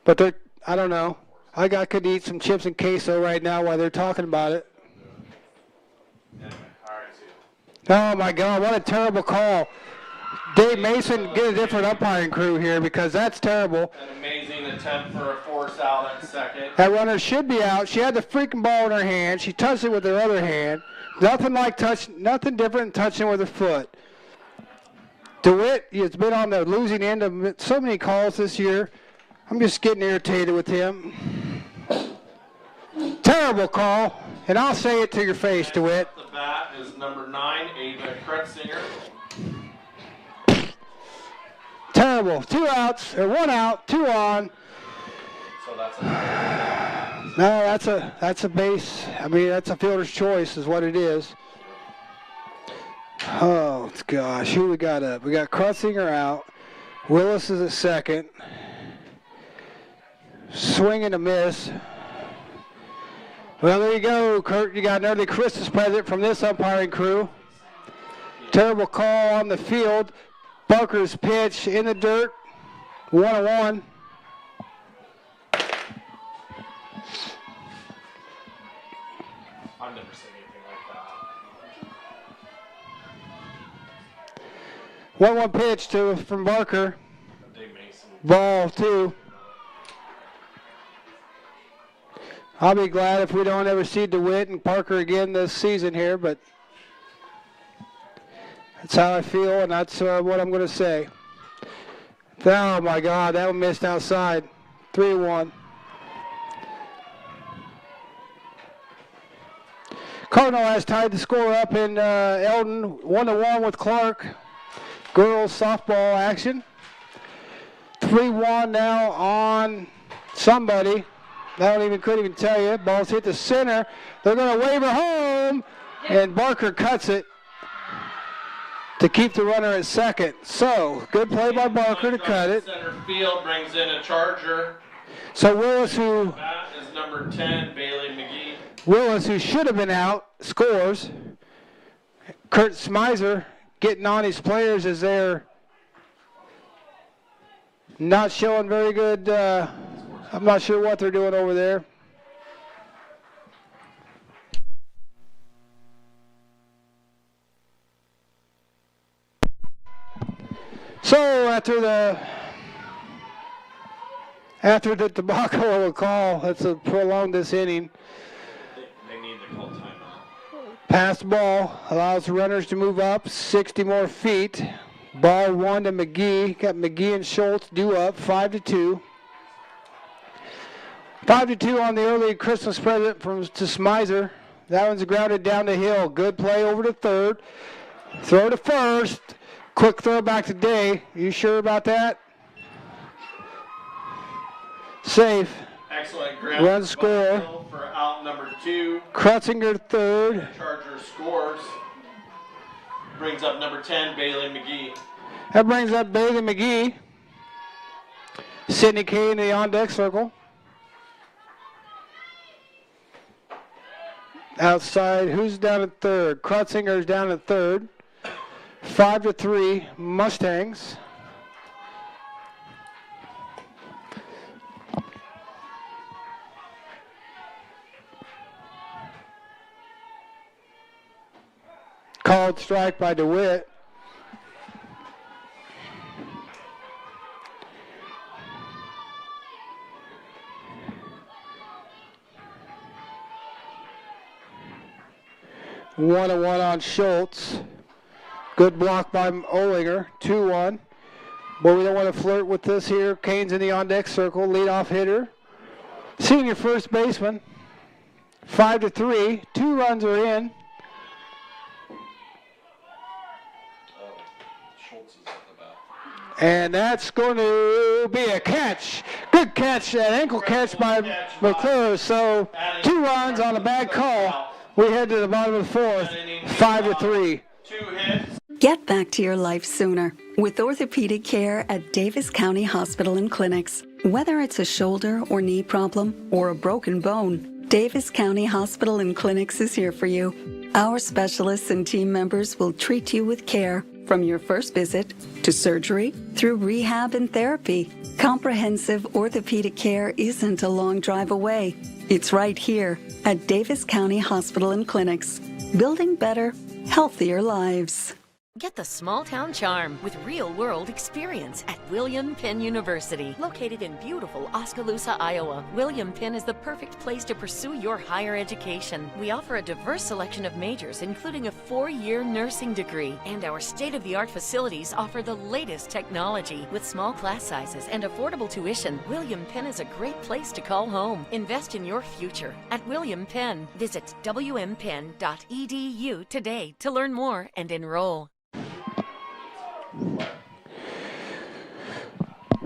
But I don't know. I could eat some chips and queso right now while they're talking about it. Oh, my God, what a terrible call. Dave Mason, get a different umpiring crew here because that's terrible. An amazing attempt for a force out at second. That runner should be out. She had the freaking ball in her hand. She touched it with her other hand. Nothing different than touching with her foot. DeWitt has been on the losing end of so many calls this year. I'm just getting irritated with him. Terrible call. And I'll say it to your face, DeWitt. The bat is number 9, Ava Kretzinger. Terrible. 2 outs, or 1 out, 2 on. So that's a No, that's a base. I mean, that's a fielder's choice is what it is. Oh, gosh. Who we got up? We got Kretzinger out. Willis is at second. Swing and a miss. Well, there you go, Kurt. You got an early Christmas present from this umpiring crew. Terrible call on the field. Barker's pitch in the dirt. 1-1. I've never seen anything like that. 1-1 pitch from Barker. Dave Mason. Ball 2. I'll be glad if we don't ever see DeWitt and Parker again this season here, but that's how I feel, and that's what I'm going to say. Oh, my God, that one missed outside. 3-1. Cardinal has tied the score up in Eldon, 1-1 with Clark. Girls softball action. 3-1 now on somebody. Couldn't even tell you. Ball's hit the center. They're going to wave her home, and Barker cuts it to keep the runner at second. So, good play by Barker to cut it. Center field brings in a charger. So Willis, who That is number 10, Bailey McGee. Willis, who should have been out, scores. Kurt Smizer getting on his players as they're not showing very good. I'm not sure what they're doing over there. So after the debacle of a call, let's prolong this inning. They need to call timeout. Pass ball allows the runners to move up 60 more feet. Ball 1 to McGee. Got McGee and Schultz due up 5-2. 5-2 on the early Christmas present to Smizer. That one's grounded down the hill. Good play over to third. Throw to first. Quick throw back to Day. You sure about that? Safe. Excellent ground Run score. for out number 2. Krutzinger third. Charger scores. Brings up number 10, Bailey McGee. That brings up Bailey McGee. Sidney Kane in the on-deck circle. Outside, who's down at third? Krutzinger's down at third. 5-3 Mustangs. Called strike by DeWitt. 1-1 on Schultz. Good block by Olinger. 2-1. But we don't want to flirt with this here. Kane's in the on-deck circle. Leadoff hitter. Senior first baseman. 5-3. 2 runs are in. And that's going to be a catch. Good catch, an ankle catch by McClure. So 2 runs on a bad call. We head to the bottom of the 4th, 5-3. 2 hits. Get back to your life sooner with orthopedic care at Davis County Hospital and Clinics. Whether it's a shoulder or knee problem or a broken bone, Davis County Hospital and Clinics is here for you. Our specialists and team members will treat you with care from your first visit to surgery through rehab and therapy. Comprehensive orthopedic care isn't a long drive away. It's right here at Davis County Hospital and Clinics, building better, healthier lives. Get the small town charm with real-world experience at William Penn University. Located in beautiful Oskaloosa, Iowa, William Penn is the perfect place to pursue your higher education. We offer a diverse selection of majors, including a 4-year nursing degree. And our state-of-the-art facilities offer the latest technology. With small class sizes and affordable tuition, William Penn is a great place to call home. Invest in your future at William Penn. Visit wmpenn.edu today to learn more and enroll.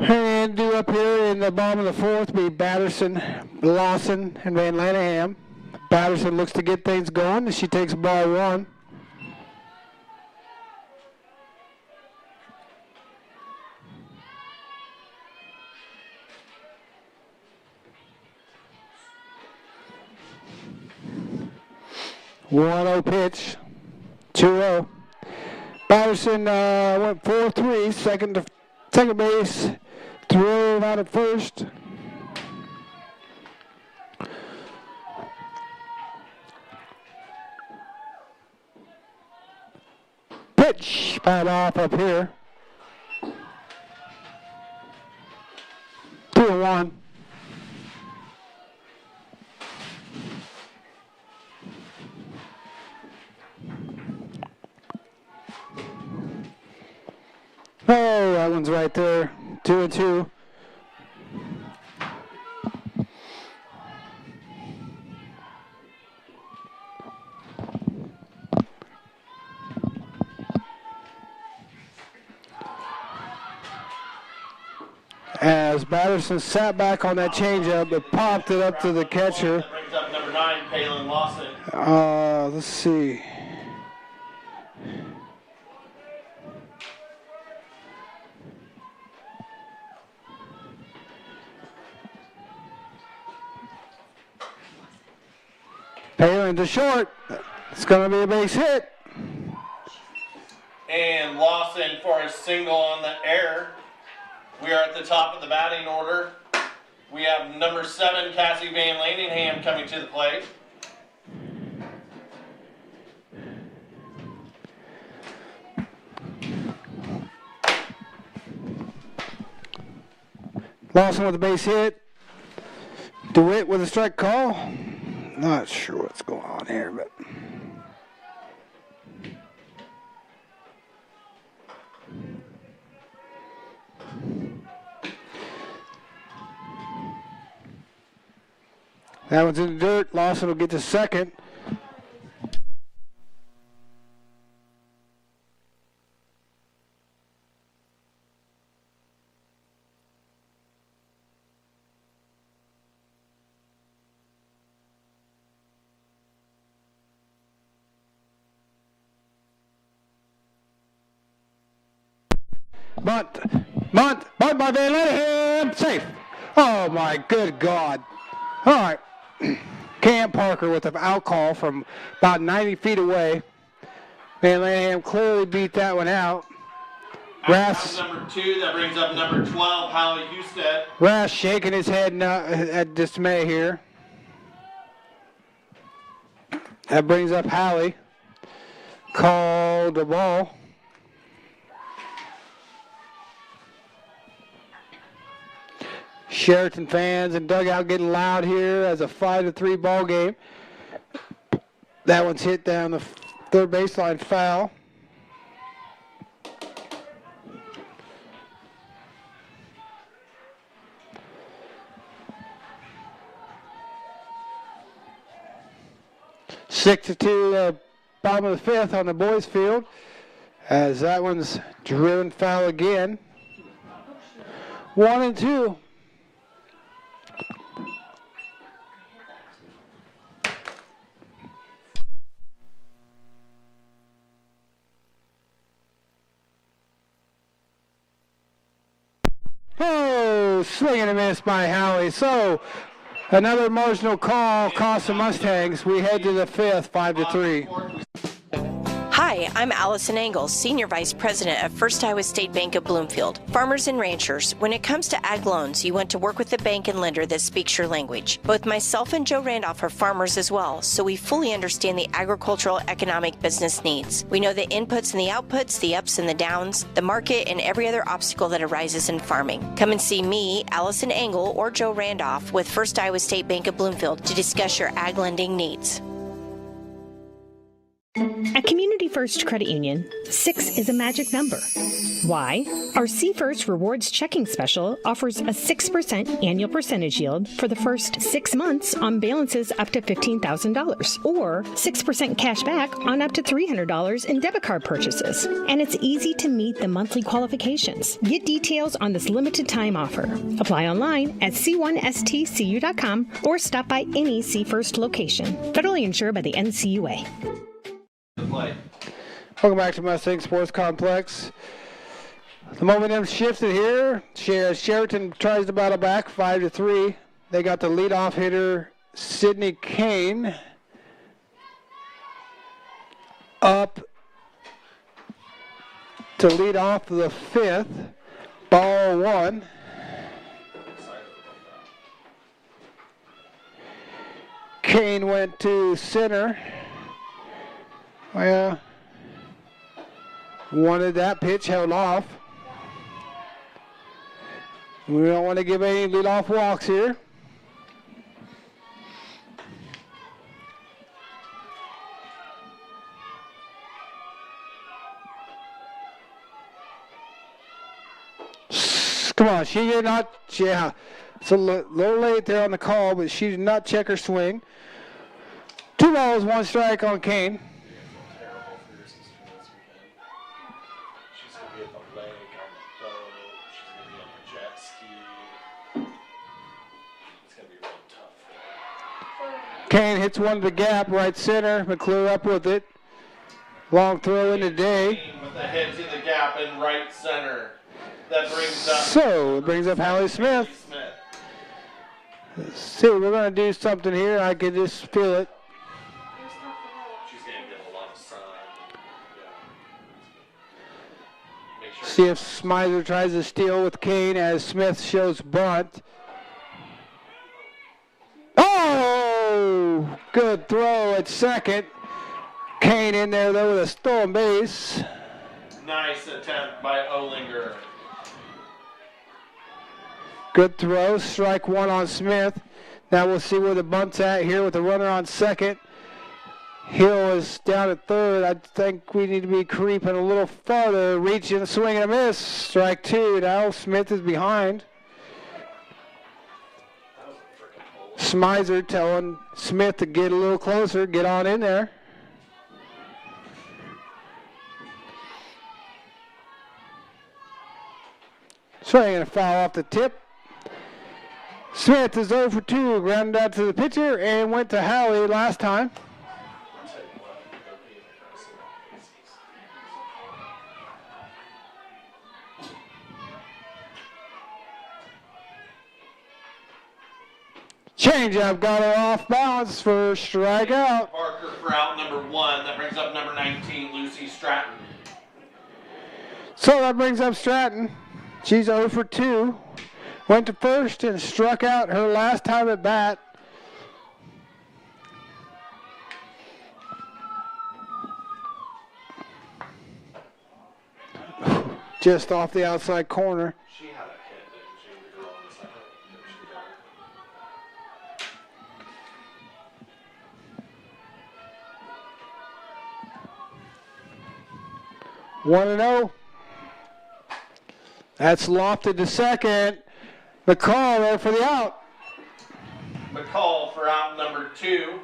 And due up here in the bottom of the 4th be Batterson, Lawson, and Van Laneham. Batterson looks to get things going as she takes ball 1. One-0 pitch, 2-0. Batterson went 4-3, second base, throw out at first. Pitch, bat off up here. 2-1. Oh, that one's right there. 2-2. As Batterson sat back on that changeup, it popped it up to the catcher. Brings up number 9, Palin Lawson. Let's see. Palin to short. It's going to be a base hit. And Lawson for a single on the air. We are at the top of the batting order. We have number 7, Cassie Van Lanningham, coming to the plate. Lawson with a base hit. DeWitt with a strike call. Not sure what's going on here, but that one's in the dirt. Lawson will get to second. Bunt by Van Lanningham. Safe. Oh, my good God. All right. Cam Parker with an out call from about 90 feet away. Van Lanningham clearly beat that one out. That's number 2. That brings up number 12, Howie Husted. Rash shaking his head at dismay here. That brings up Hallie. Called the ball. Chariton fans and dugout getting loud here as a 5-3 ball game. That one's hit down the third baseline foul. Six to 2, bottom of the fifth on the boys' field, as that one's driven foul again. 1-2. Oh, swing and a miss by Howie. So another marginal call cost the Mustangs. We head to the fifth, 5-3. Hi, I'm Allison Engel, Senior Vice President at First Iowa State Bank of Bloomfield. Farmers and ranchers, when it comes to ag loans, you want to work with a bank and lender that speaks your language. Both myself and Joe Randolph are farmers as well, so we fully understand the agricultural economic business needs. We know the inputs and the outputs, the ups and the downs, the market, and every other obstacle that arises in farming. Come and see me, Allison Engel, or Joe Randolph with First Iowa State Bank of Bloomfield to discuss your ag lending needs. At Community First Credit Union, 6 is a magic number. Why? Our C First Rewards Checking Special offers a 6% annual percentage yield for the first 6 months on balances up to $15,000, or 6% cash back on up to $300 in debit card purchases. And it's easy to meet the monthly qualifications. Get details on this limited time offer. Apply online at c1stcu.com or stop by any C First location. Federally insured by the NCUA. Welcome back to Mustang Sports Complex. The momentum shifted here. Chariton tries to battle back 5-3. They got the leadoff hitter, Sidney Kane, up to lead off the fifth. Ball 1. Kane went to center. Well, wanted that pitch held off. We don't want to give any leadoff walks here. Come on, she did not, yeah. It's a little late there on the call, but she did not check her swing. 2 balls, 1 strike on Kane. Kane hits one to the gap, right center. McClure up with it. Long throw in the day. With the hit to the gap in right center. That brings up. So it brings up Hallie Smith. Let's see, we're going to do something here. I can just feel it. She's going to get a lot of sun. Yeah. See if Smizer tries to steal with Kane as Smith shows bunt. Oh! Good throw at second. Kane in there, though, with a stolen base. Nice attempt by Olinger. Good throw. Strike 1 on Smith. Now we'll see where the bunt's at here with the runner on second. Hill is down at third. I think we need to be creeping a little farther. Reaching, swing and a miss. Strike 2. Now Smith is behind. Smizer telling Smith to get a little closer, get on in there. Swing and a foul off the tip. Smith is 0 for 2, grounded out to the pitcher and went to Hallie last time. Changeup got her off balance for strikeout. Parker for out number 1. That brings up number 19, Lucy Stratton. So that brings up Stratton. She's 0 for 2. Went to first and struck out her last time at bat. Just off the outside corner. She had a hit, didn't she? The girl on the second. She got it. 1-0. That's lofted to second. McCall there for the out. McCall for out number 2.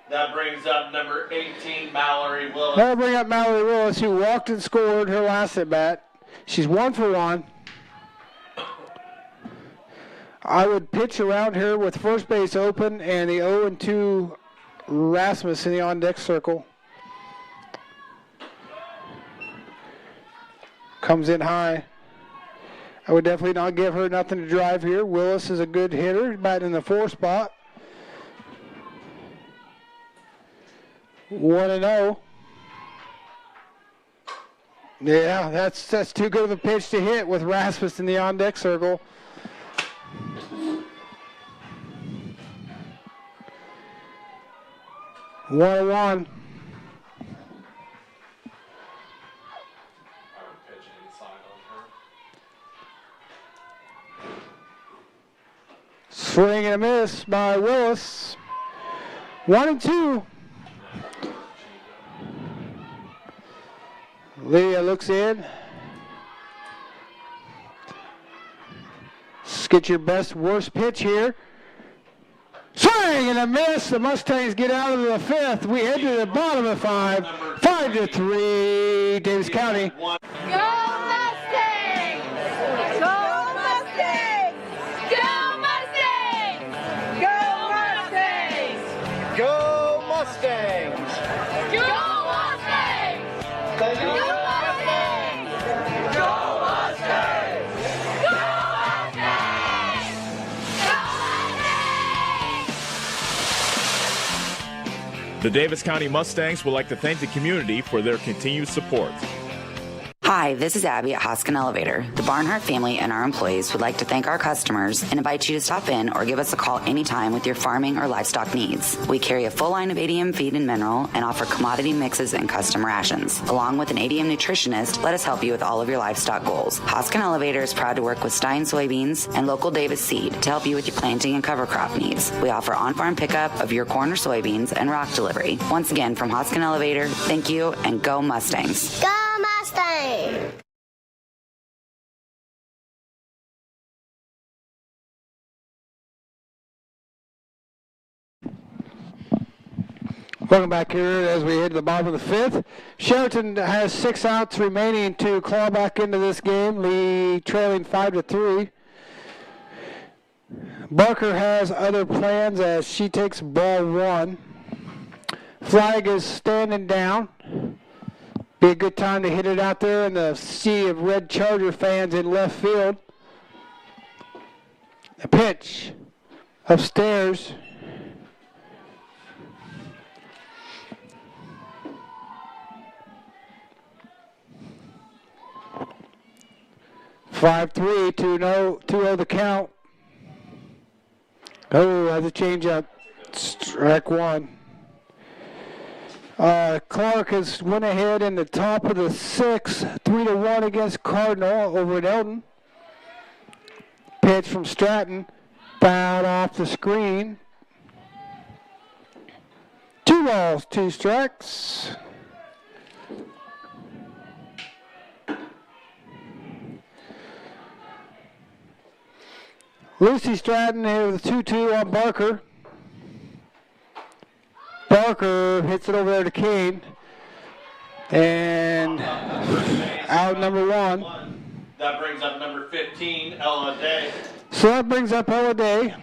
That brings up number 18, Mallory Willis. That'll bring up Mallory Willis, who walked and scored her last at bat. She's 1 for 1. I would pitch around her with first base open and the 0-2 Rasmus in the on-deck circle. Comes in high. I would definitely not give her nothing to drive here. Willis is a good hitter, batting in the 4 spot. 1-0. Yeah, that's too good of a pitch to hit with Rasmus in the on-deck circle. One. Swing and a miss by Willis. 1-2. Lydia looks in. Let's get your best, worst pitch here. Swing and a miss. The Mustangs get out of the 5th. We head to the bottom of 5. 5-3, Davis County. Go Mustangs! Go Mustangs! Go Mustangs! Go Mustangs! Go Mustangs! Go Mustangs! Go Mustangs! The Davis County Mustangs would like to thank the community for their continued support. Hi, this is Abby at Hoskin Elevator. The Barnhart family and our employees would like to thank our customers and invite you to stop in or give us a call anytime with your farming or livestock needs. We carry a full line of ADM feed and mineral and offer commodity mixes and custom rations. Along with an ADM nutritionist, let us help you with all of your livestock goals. Hoskin Elevator is proud to work with Stein soybeans and local Davis seed to help you with your planting and cover crop needs. We offer on-farm pickup of your corn or soybeans and rock delivery. Once again, from Hoskin Elevator, thank you and go Mustangs. Go Mustang! Welcome back here as we hit the bottom of the 5th. Chariton has 6 outs remaining to claw back into this game, Lee trailing 5-3. Barker has other plans as she takes ball 1. Flag is standing down. Be a good time to hit it out there in the sea of Red Charger fans in left field. A pitch upstairs. Five-three, 2-0 the count. Oh, has a changeup. Strike 1. Clark has went ahead in the top of the 6th, 3-1 against Cardinal over at Eldon. Pitch from Stratton, fouled off the screen. 2 balls, 2 strikes. Lucy Stratton here with a 2-2 on Barker. Barker hits it over there to Kane. And out number 1. That brings up number 15, Ella Day. So that brings up Ella Day.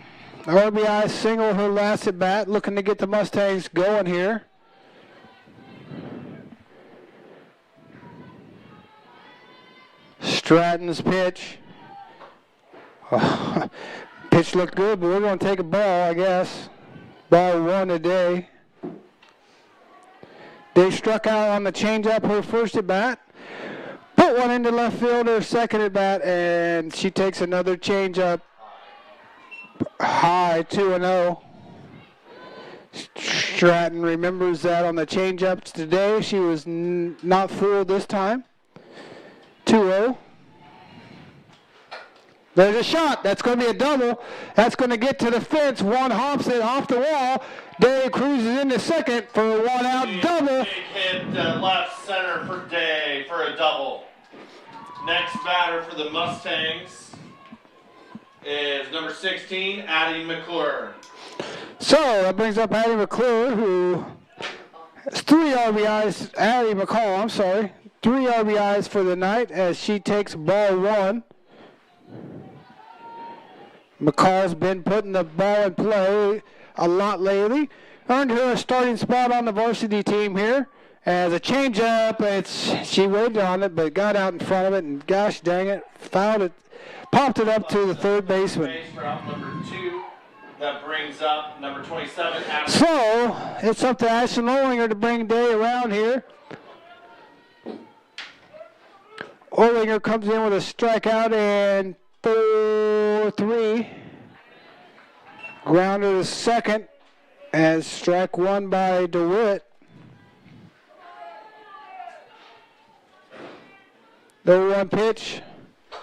RBI single her last at bat, looking to get the Mustangs going here. Stratton's pitch. Pitch looked good, but we're going to take a ball, I guess. Ball 1 today. They struck out on the changeup her first at bat. Put one into left field her second at bat, and she takes another changeup high 2-0. Stratton remembers that on the changeups today. She was not fooled this time. 2-0. There's a shot. That's going to be a double. That's going to get to the fence. One hops it off the wall. Day cruises into second for a one-out double. Big hit left center for Day for a double. Next batter for the Mustangs is number 16, Addie McClure. So that brings up Addie McClure, who has 3 RBIs. Addie McCall, I'm sorry. 3 RBIs for the night as she takes ball 1. McCall's been putting the ball in play a lot lately. Earned her a starting spot on the varsity team here. As a changeup, she waited on it, but got out in front of it, and gosh dang it, fouled it, popped it up to the third baseman. Number 2, that brings up number 27. So it's up to Ashton Ollinger to bring Day around here. Ollinger comes in with a strikeout and 4-3. Grounder to second as strike 1 by DeWitt. The 1 pitch.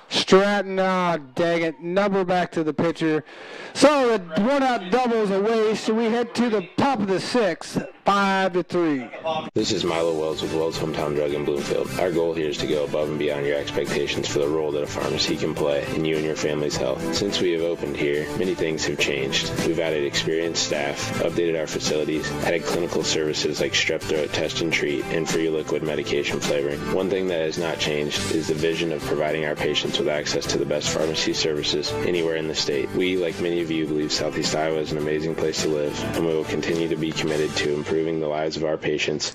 Stratton, dang it, number back to the pitcher. So the one-out double is a waste, so we head to the top of the 6th, 5-3. This is Milo Wells with Wells Hometown Drug in Bloomfield. Our goal here is to go above and beyond your expectations for the role that a pharmacy can play in you and your family's health. Since we have opened here, many things have changed. We've added experienced staff, updated our facilities, added clinical services like strep throat test and treat, and free liquid medication flavoring. One thing that has not changed is the vision of providing our patients with access to the best pharmacy services anywhere in the state. We, like many of you, believe Southeast Iowa is an amazing place to live, and we will continue to be committed to improving the lives of our patients.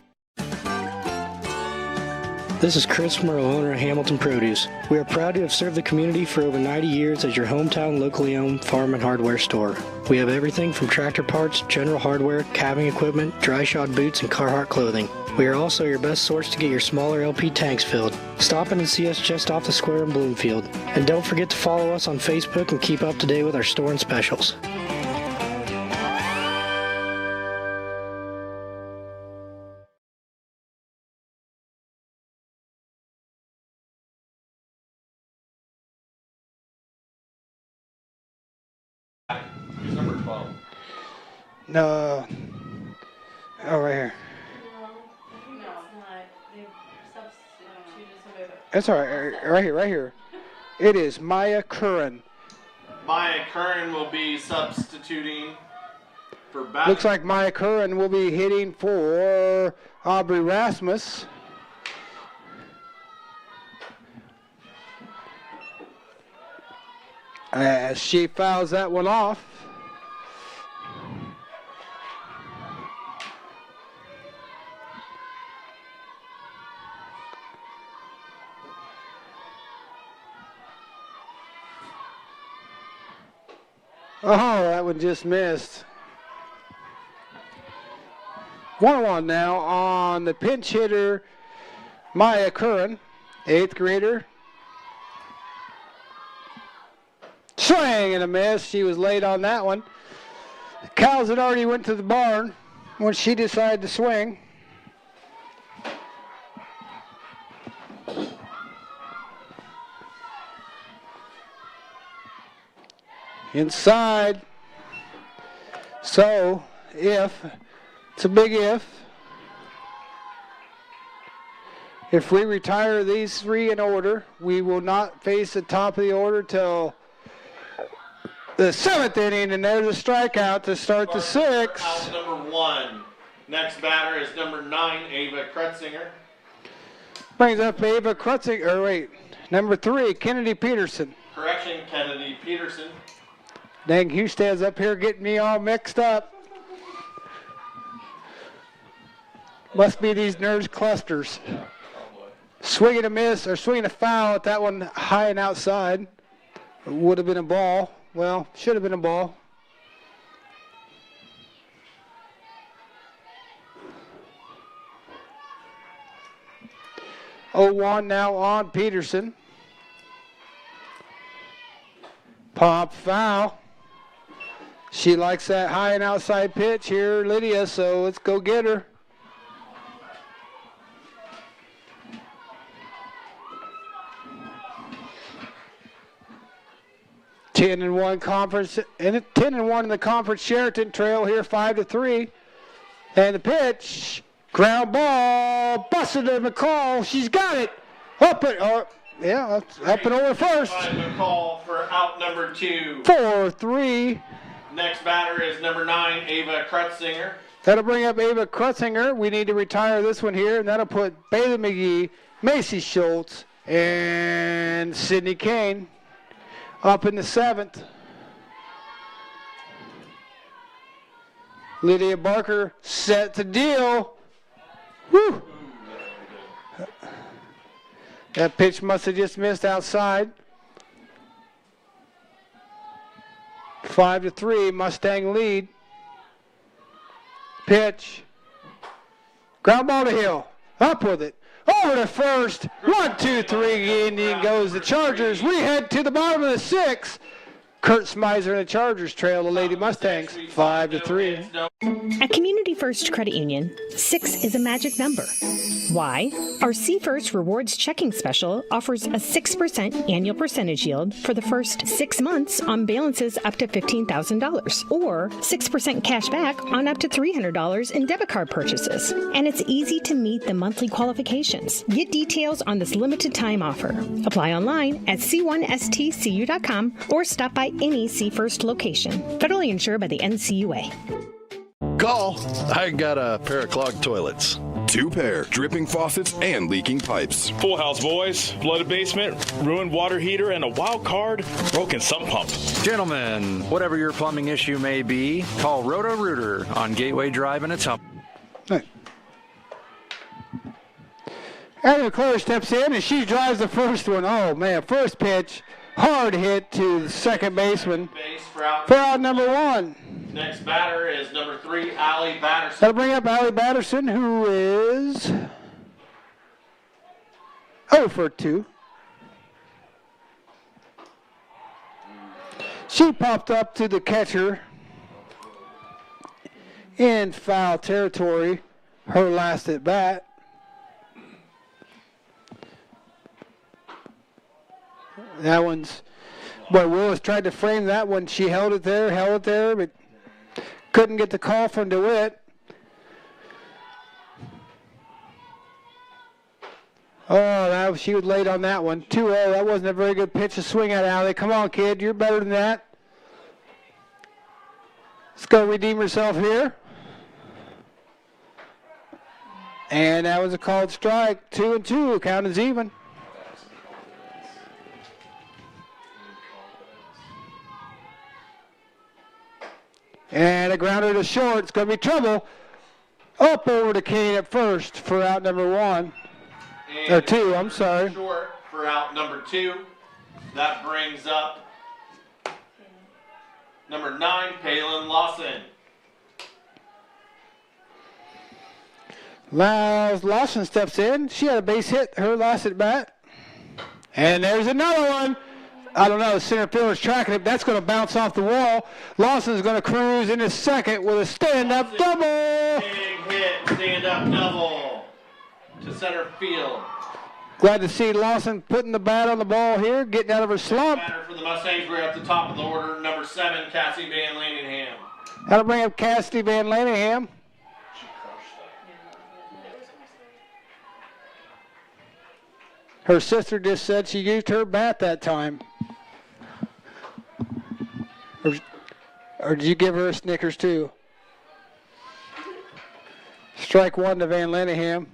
This is Chris Merle, owner of Hamilton Produce. We are proud to have served the community for over 90 years as your hometown locally owned farm and hardware store. We have everything from tractor parts, general hardware, calving equipment, dry shod boots, and Carhartt clothing. We are also your best source to get your smaller LP tanks filled. Stop in and see us just off the square in Bloomfield. And don't forget to follow us on Facebook and keep up to date with our store and specials. Who's number 12? No. Oh, right here. That's all right. Right here. It is Maya Curran. Maya Curran will be substituting for batting. Looks like Maya Curran will be hitting for Aubrey Rasmus. As she fouls that one off. Oh, that one just missed. 1-1 now on the pinch hitter, Maya Curran, 8th grader. Swing and a miss. She was late on that one. The cows had already went to the barn when she decided to swing. Inside. So, it's a big if we retire these 3 in order, we will not face the top of the order till the 7th inning, and there's a strikeout to start the 6th. Out number 1. Next batter is number 9, Ava Krutzinger. Brings up Ava Krutzinger, number 3, Kennedy Peterson. Correction, Kennedy Peterson. Dang, Houston's up here getting me all mixed up. Must be these nerds clusters. Swinging a miss, or swinging a foul at that one high and outside. It would have been a ball. Well, should have been a ball. Oh, 1 now on Peterson. Pop foul. She likes that high and outside pitch here, Lydia, so let's go get her. Ten and 1 conference, and 10 and 1 in the conference. Chariton trail here 5-3, and the pitch, ground ball, busted to McCall. She's got it. Up it, up and over first. McCall for out number 2. 4-3. Next batter is number 9, Ava Krutzinger. That'll bring up Ava Krutzinger. We need to retire this one here, and that'll put Bailey McGee, Macy Schultz, and Sydney Kane up in the 7th. Lydia Barker set to deal. Woo! That pitch must have just missed outside. 5-3, Mustang lead. Pitch. Ground ball to Hill. Up with it. Over to first. 1, 2, 3. Indian goes the Chargers. We head to the bottom of the 6th. Kurt Smizer and the Chargers trail the Lady Mustangs 5-3. At Community First Credit Union, 6 is a magic number. Why? Our C First Rewards Checking Special offers a 6% annual percentage yield for the first 6 months on balances up to $15,000, or 6% cash back on up to $300 in debit card purchases. And it's easy to meet the monthly qualifications. Get details on this limited time offer. Apply online at c1stcu.com or stop by any C First location. Federally insured by the NCUA. Call. I got a pair of clogged toilets. 2 pair, dripping faucets, and leaking pipes. Full house, boys. Flooded basement, ruined water heater, and a wild card, broken sump pump. Gentlemen, whatever your plumbing issue may be, call Roto-Rooter on Gateway Drive and its Hump. Hey. Anna McClure steps in, and she drives the first one. Oh, man, first pitch. Hard hit to the second baseman for out number 1. Next batter is number 3, Allie Batterson. That'll bring up Allie Batterson, who is 0 for 2. She popped up to the catcher in foul territory, her last at bat. That one's, boy, Willis tried to frame that one. She held it there, but couldn't get the call from DeWitt. Oh, she was late on that one. 2-0, that wasn't a very good pitch to swing at, Allie. Come on, kid, you're better than that. Let's go redeem herself here. And that was a called strike. 2-2, count is even. And a grounder to short. It's going to be trouble. Up over to Kane at first for out number 1. Or 2, I'm sorry. Short for out number 2. That brings up number 9, Palin Lawson. Lawson steps in. She had a base hit her last at bat. And there's another one. I don't know, the center fielder's tracking it. That's going to bounce off the wall. Lawson's going to cruise into second with a stand-up double. Big hit, stand-up double to center field. Glad to see Lawson putting the bat on the ball here, getting out of her slump. Batter for the Mustangs, we're at the top of the order, number 7, Cassie Van Laningham. That'll bring up Cassidy Van Laningham. Her sister just said she used her bat that time. Or did you give her a Snickers too? Strike 1 to Van Laningham.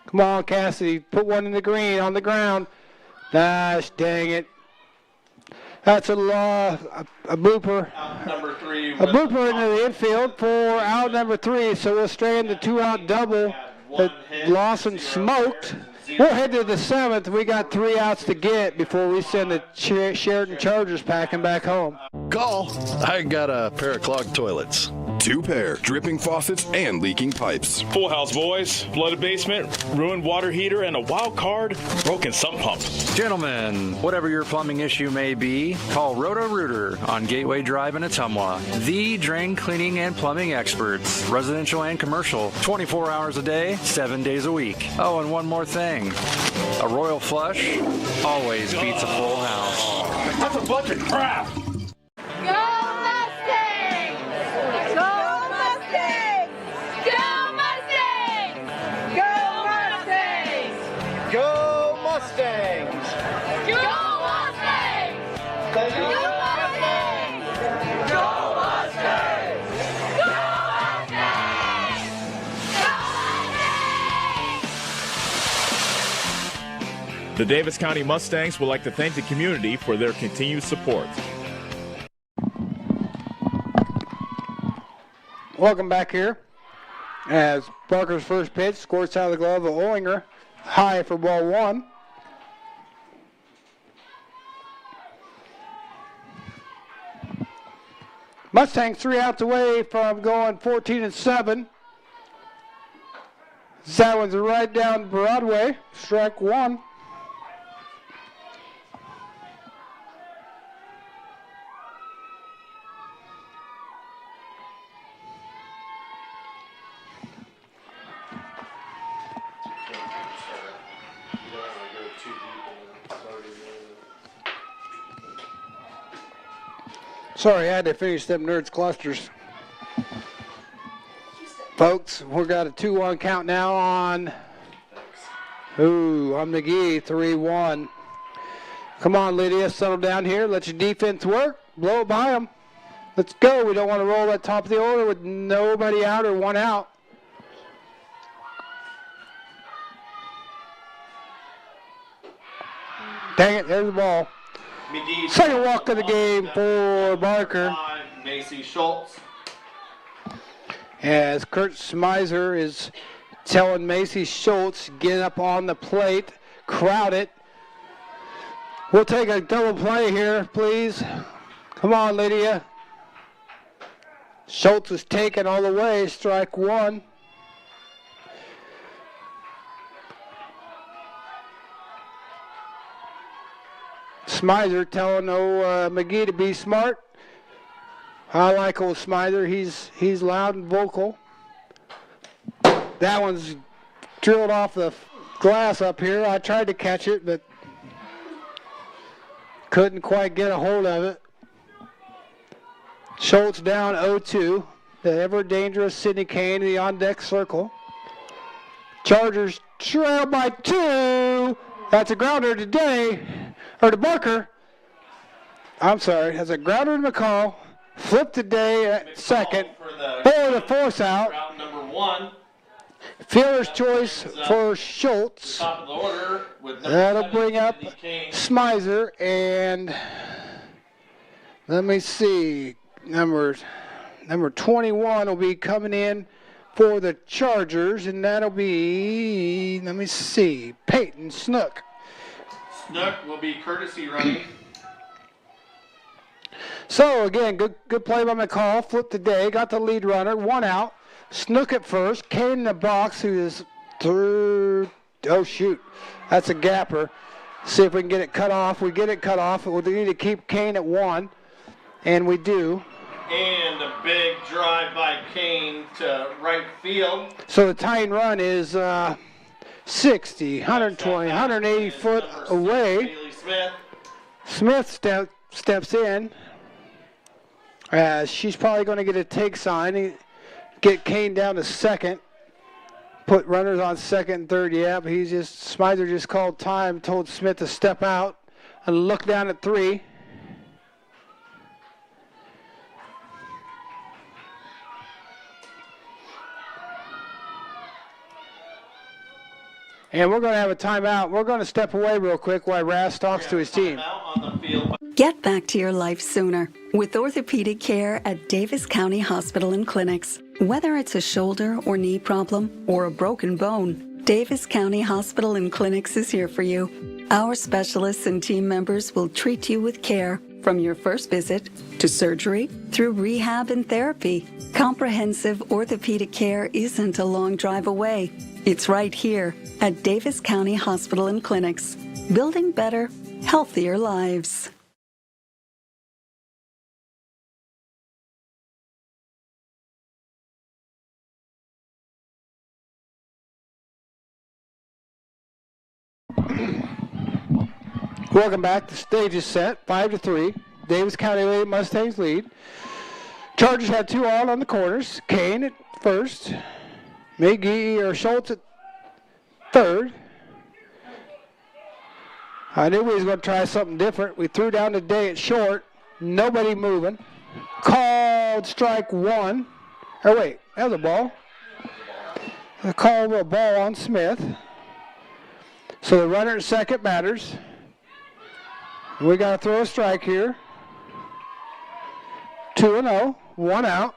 Come on, Cassidy. Put one in the green on the ground. Gosh, dang it. That's a blooper. Out number 3. A blooper into the infield for out number 3, so we'll stay in the 2-out double Lawson smoked. We'll head to the 7th. We got 3 outs to get before we send the Sheriton Chargers packing back home. Call. I got a pair of clogged toilets. 2 pair, dripping faucets and leaking pipes. Full house, boys. Flooded basement, ruined water heater, and a wild card, broken sump pump. Gentlemen, whatever your plumbing issue may be, call Roto-Rooter on Gateway Drive in Ottumwa. The drain cleaning and plumbing experts, residential and commercial, 24 hours a day, 7 days a week. Oh, and one more thing. A royal flush always beats a full house. That's a bunch of crap. Go Mustangs! Go Mustangs! Go Mustangs! Go Mustangs! Go Mustangs! Go Mustangs! Thank you. Go Mustangs! Go Mustangs! Go Mustangs! Go The Davis County Mustangs would like to thank the community for their continued support. Welcome back here as Barker's first pitch squirts out of the glove of Oinger, high for ball 1. Mustangs 3 outs away from going 14-7. That one's right down Broadway, strike 1. Sorry, I had to finish them Nerds clusters. Folks, we've got a 2-1 count now on McGee, 3-1. Come on, Lydia, settle down here. Let your defense work. Blow it by them. Let's go. We don't want to roll at top of the order with nobody out or 1 out. Dang it, there's the ball. McGee, Second walk of the game for Barker. Macy Schultz. As Kurt Smizer is telling Macy Schultz, get up on the plate, crowd it. We'll take a double play here, please. Come on, Lydia. Schultz is taken all the way, strike 1. Smizer telling McGee to be smart. I like old Smizer. He's loud and vocal. That one's drilled off the glass up here. I tried to catch it, but couldn't quite get a hold of it. Schultz down 0-2. The ever-dangerous Sidney Kane in the on-deck circle. Chargers trail by 2. That's a grounder today. Or to Barker. I'm sorry. That's a grounder to McCall. Flip today at second. For the force out. Route number 1. Fielder's choice for Schultz. Top of the order with That'll bring up Smizer. And let me see. Number 21 will be coming in for the Chargers. And that'll be, let me see, Peyton Snook. Snook will be courtesy running. So again, good play by McCall. Flipped today, got the lead runner, 1 out. Snook at first, Kane in the box, who is third. Oh shoot, that's a gapper. See if we can get it cut off. We get it cut off. We need to keep Kane at 1, and we do. And a big drive by Kane to right field. So the tying run is 60, 120, 180 foot away. Smith steps in. She's probably going to get a take sign. Get Kane down to second. Put runners on second and third. Yeah, but Smizer just called time, told Smith to step out and look down at 3. And we're going to have a timeout. We're going to step away real quick while Ras talks to his team. Get back to your life sooner with orthopedic care at Davis County Hospital and Clinics. Whether it's a shoulder or knee problem or a broken bone, Davis County Hospital and Clinics is here for you. Our specialists and team members will treat you with care from your first visit to surgery through rehab and therapy. Comprehensive orthopedic care isn't a long drive away. It's right here at Davis County Hospital and Clinics, building better, healthier lives. Welcome back. The stage is set, 5-3. Davis County Lady Mustangs lead. Chargers had 2 out on the corners. Kane at first. McGee or Schultz at third. I knew we was going to try something different. We threw down today at short. Nobody moving. Called strike 1. Oh, wait. That was a ball. They called a ball on Smith. So the runner at second matters. We got to throw a strike here. 2-0, 1 out.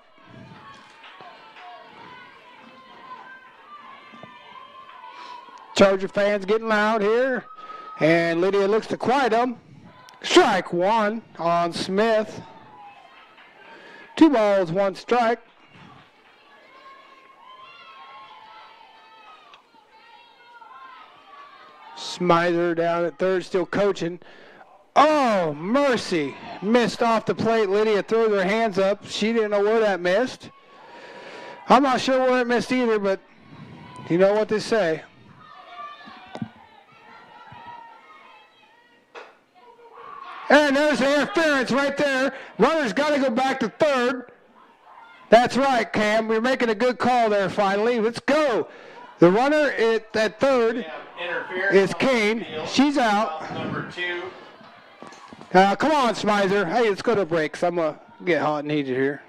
Charger fans getting loud here. And Lydia looks to quiet them. Strike 1 on Smith. 2 balls, 1 strike. Smizer down at third, still coaching. Oh, mercy. Missed off the plate. Lydia threw her hands up. She didn't know where that missed. I'm not sure where it missed either, but you know what they say. And there's the interference right there. Runner's got to go back to third. That's right, Cam. We're making a good call there finally. Let's go. The runner at third is Kane. She's out. Number 2. Come on, Smizer. Hey, let's go to breaks. I'm going to get hot and heated here.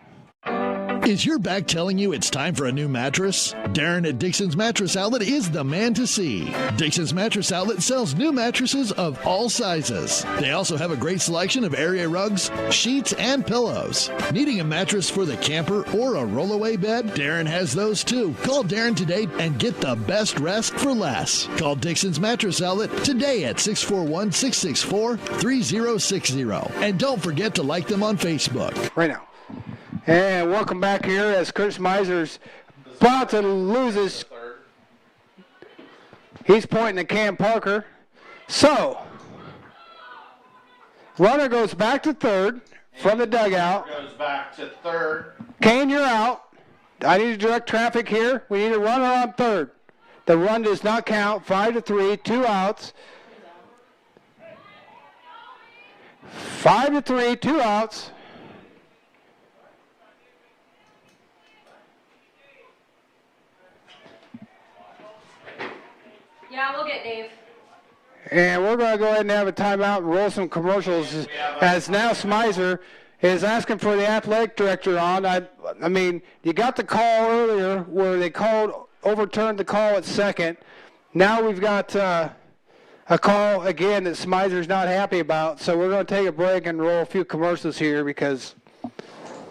Is your back telling you it's time for a new mattress? Darren at Dixon's Mattress Outlet is the man to see. Dixon's Mattress Outlet sells new mattresses of all sizes. They also have a great selection of area rugs, sheets, and pillows. Needing a mattress for the camper or a rollaway bed? Darren has those too. Call Darren today and get the best rest for less. Call Dixon's Mattress Outlet today at 641-664-3060. And don't forget to like them on Facebook. Right now. And welcome back here as Kurt Smizer's about to lose his. He's pointing to Cam Parker. So, runner goes back to third from the dugout. Goes back to third. Kane, you're out. I need to direct traffic here. We need a runner on third. The run does not count. 5-3, 2 outs. 5-3, 2 outs. Yeah, we'll get Dave. And we're going to go ahead and have a timeout and roll some commercials as now Smizer is asking for the athletic director on. I mean, you got the call earlier where they overturned the call at second. Now we've got a call again that Smizer's not happy about. So we're going to take a break and roll a few commercials here because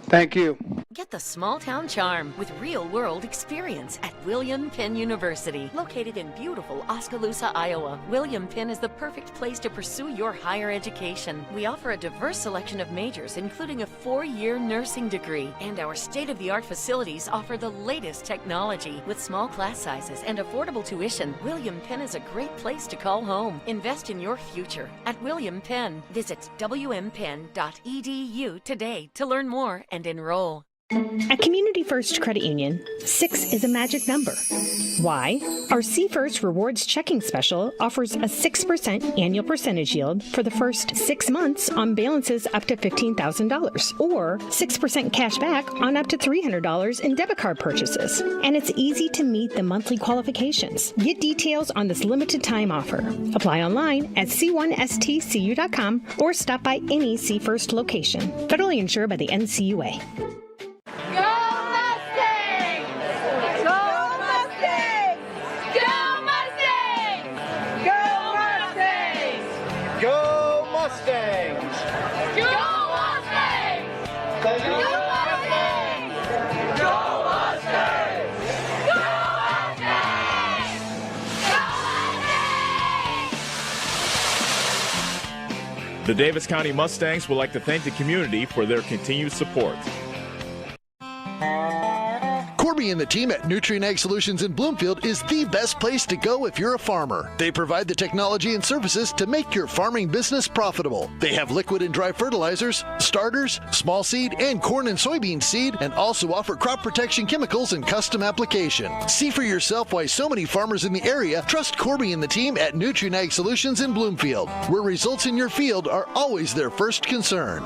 thank you. Get the small town charm with real-world experience at William Penn University. Located in beautiful Oskaloosa, Iowa, William Penn is the perfect place to pursue your higher education. We offer a diverse selection of majors, including a 4-year nursing degree. And our state-of-the-art facilities offer the latest technology. With small class sizes and affordable tuition, William Penn is a great place to call home. Invest in your future at William Penn. Visit wmpenn.edu today to learn more and enroll. At Community First Credit Union, 6 is a magic number. Why? Our C First Rewards Checking Special offers a 6% annual percentage yield for the first 6 months on balances up to $15,000, or 6% cash back on up to $300 in debit card purchases. And it's easy to meet the monthly qualifications. Get details on this limited time offer. Apply online at c1stcu.com or stop by any C First location. Federally insured by the NCUA. Go Mustangs! Go Mustangs! Go Mustangs! Go Mustangs! Go Mustangs! Go Mustangs! Go Mustangs! Go Mustangs! The Davis County Mustangs would like to thank the community for their continued support. Corby and the team at Nutrient Ag Solutions in Bloomfield is the best place to go if you're a farmer. They provide the technology and services to make your farming business profitable. They have liquid and dry fertilizers, starters, small seed, and corn and soybean seed, and also offer crop protection chemicals and custom application. See for yourself why so many farmers in the area trust Corby and the team at Nutrient Ag Solutions in Bloomfield, where results in your field are always their first concern.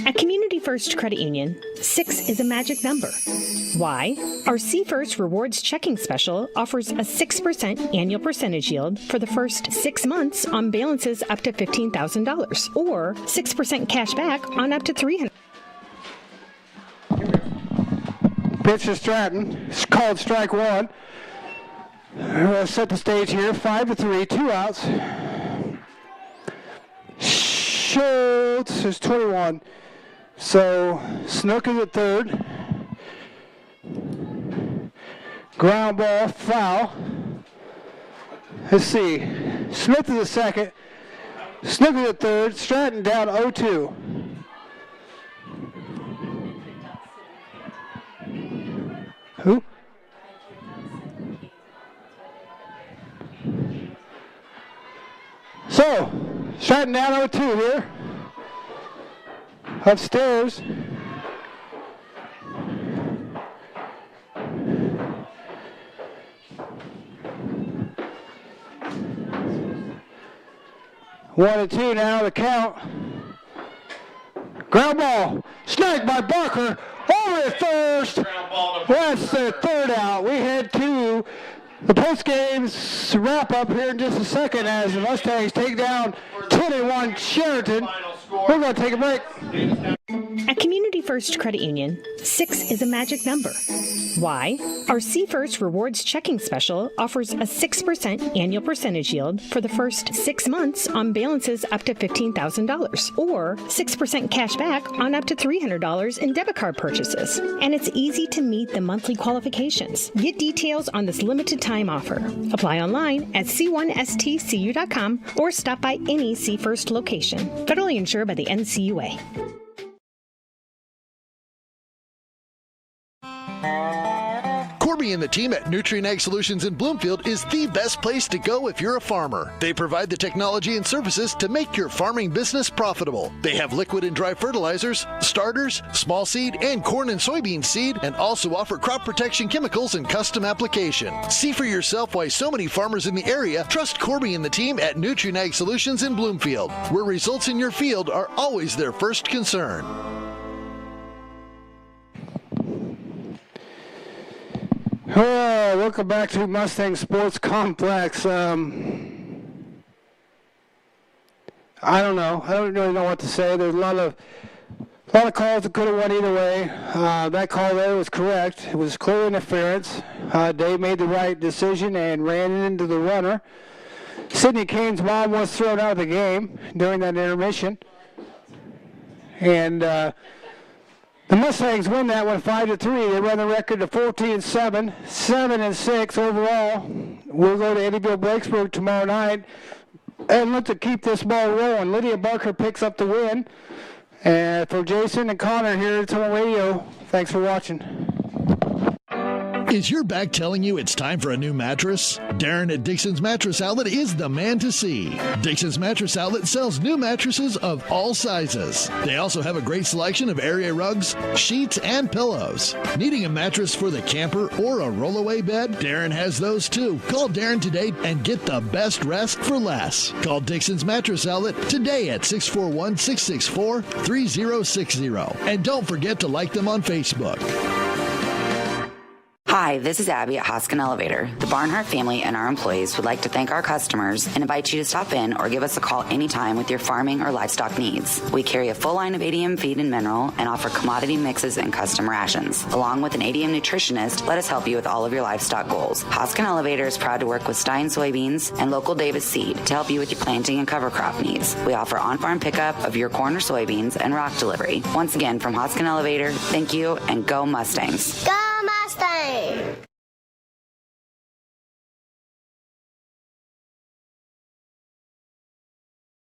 At Community First Credit Union, 6 is a magic number. Why? Our See First Rewards Checking Special offers a 6% annual percentage yield for the first 6 months on balances up to $15,000, or 6% cash back on up to $300. Pitch to Stratton. It's called strike one. We'll set the stage here. 5-3, 2 outs. Schultz is 21. So Snook is at third. Ground ball, foul. Let's see. Smith is at second. Snook is at third. Stratton down 0-2. Who? So, Stratton down 0-2 here. Upstairs. One and two now, the count. Ground ball, snagged by Barker, over at first. That's the third out. We head to the post-game wrap up here in just a second as the Mustangs take down 21 Chariton. We're going to take a break. At Community First Credit Union, 6 is a magic number. Why? Our See First Rewards Checking Special offers a 6% annual percentage yield for the first 6 months on balances up to $15,000, or 6% cash back on up to $300 in debit card purchases. And it's easy to meet the monthly qualifications. Get details on this limited time offer. Apply online at c1stcu.com or stop by any See First location. Federally insured by the NCUA. Corby and the team at Nutrient Ag Solutions in Bloomfield is the best place to go if you're a farmer. They provide the technology and services to make your farming business profitable. They have liquid and dry fertilizers, starters, small seed, and corn and soybean seed, and also offer crop protection chemicals and custom application. See for yourself why so many farmers in the area trust Corby and the team at Nutrient Ag Solutions in Bloomfield, where results in your field are always their first concern. Welcome back to Mustang Sports Complex. I don't know. I don't really know what to say. There's a lot of calls that could have went either way. That call there was correct. It was clear interference. Dave made the right decision and ran into the runner. Sidney Kane's mom was thrown out of the game during that intermission. And the Mustangs win that one 5-3. They run the record to 14-7, 7-6 overall. We'll go to Eddyville Breaksburg tomorrow night and look to keep this ball rolling. Lydia Barker picks up the win. And for Jason and Connor here at Tunnel Radio, thanks for watching. Is your back telling you it's time for a new mattress? Darren at Dixon's Mattress Outlet is the man to see. Dixon's Mattress Outlet sells new mattresses of all sizes. They also have a great selection of area rugs, sheets, and pillows. Needing a mattress for the camper or a rollaway bed? Darren has those too. Call Darren today and get the best rest for less. Call Dixon's Mattress Outlet today at 641-664-3060. And don't forget to like them on Facebook. Hi, this is Abby at Hoskin Elevator. The Barnhart family and our employees would like to thank our customers and invite you to stop in or give us a call anytime with your farming or livestock needs. We carry a full line of ADM feed and mineral and offer commodity mixes and custom rations. Along with an ADM nutritionist, let us help you with all of your livestock goals. Hoskin Elevator is proud to work with Stein Soybeans and local Davis Seed to help you with your planting and cover crop needs. We offer on-farm pickup of your corn or soybeans and rock delivery. Once again, from Hoskin Elevator, thank you and go Mustangs. Go Mustang!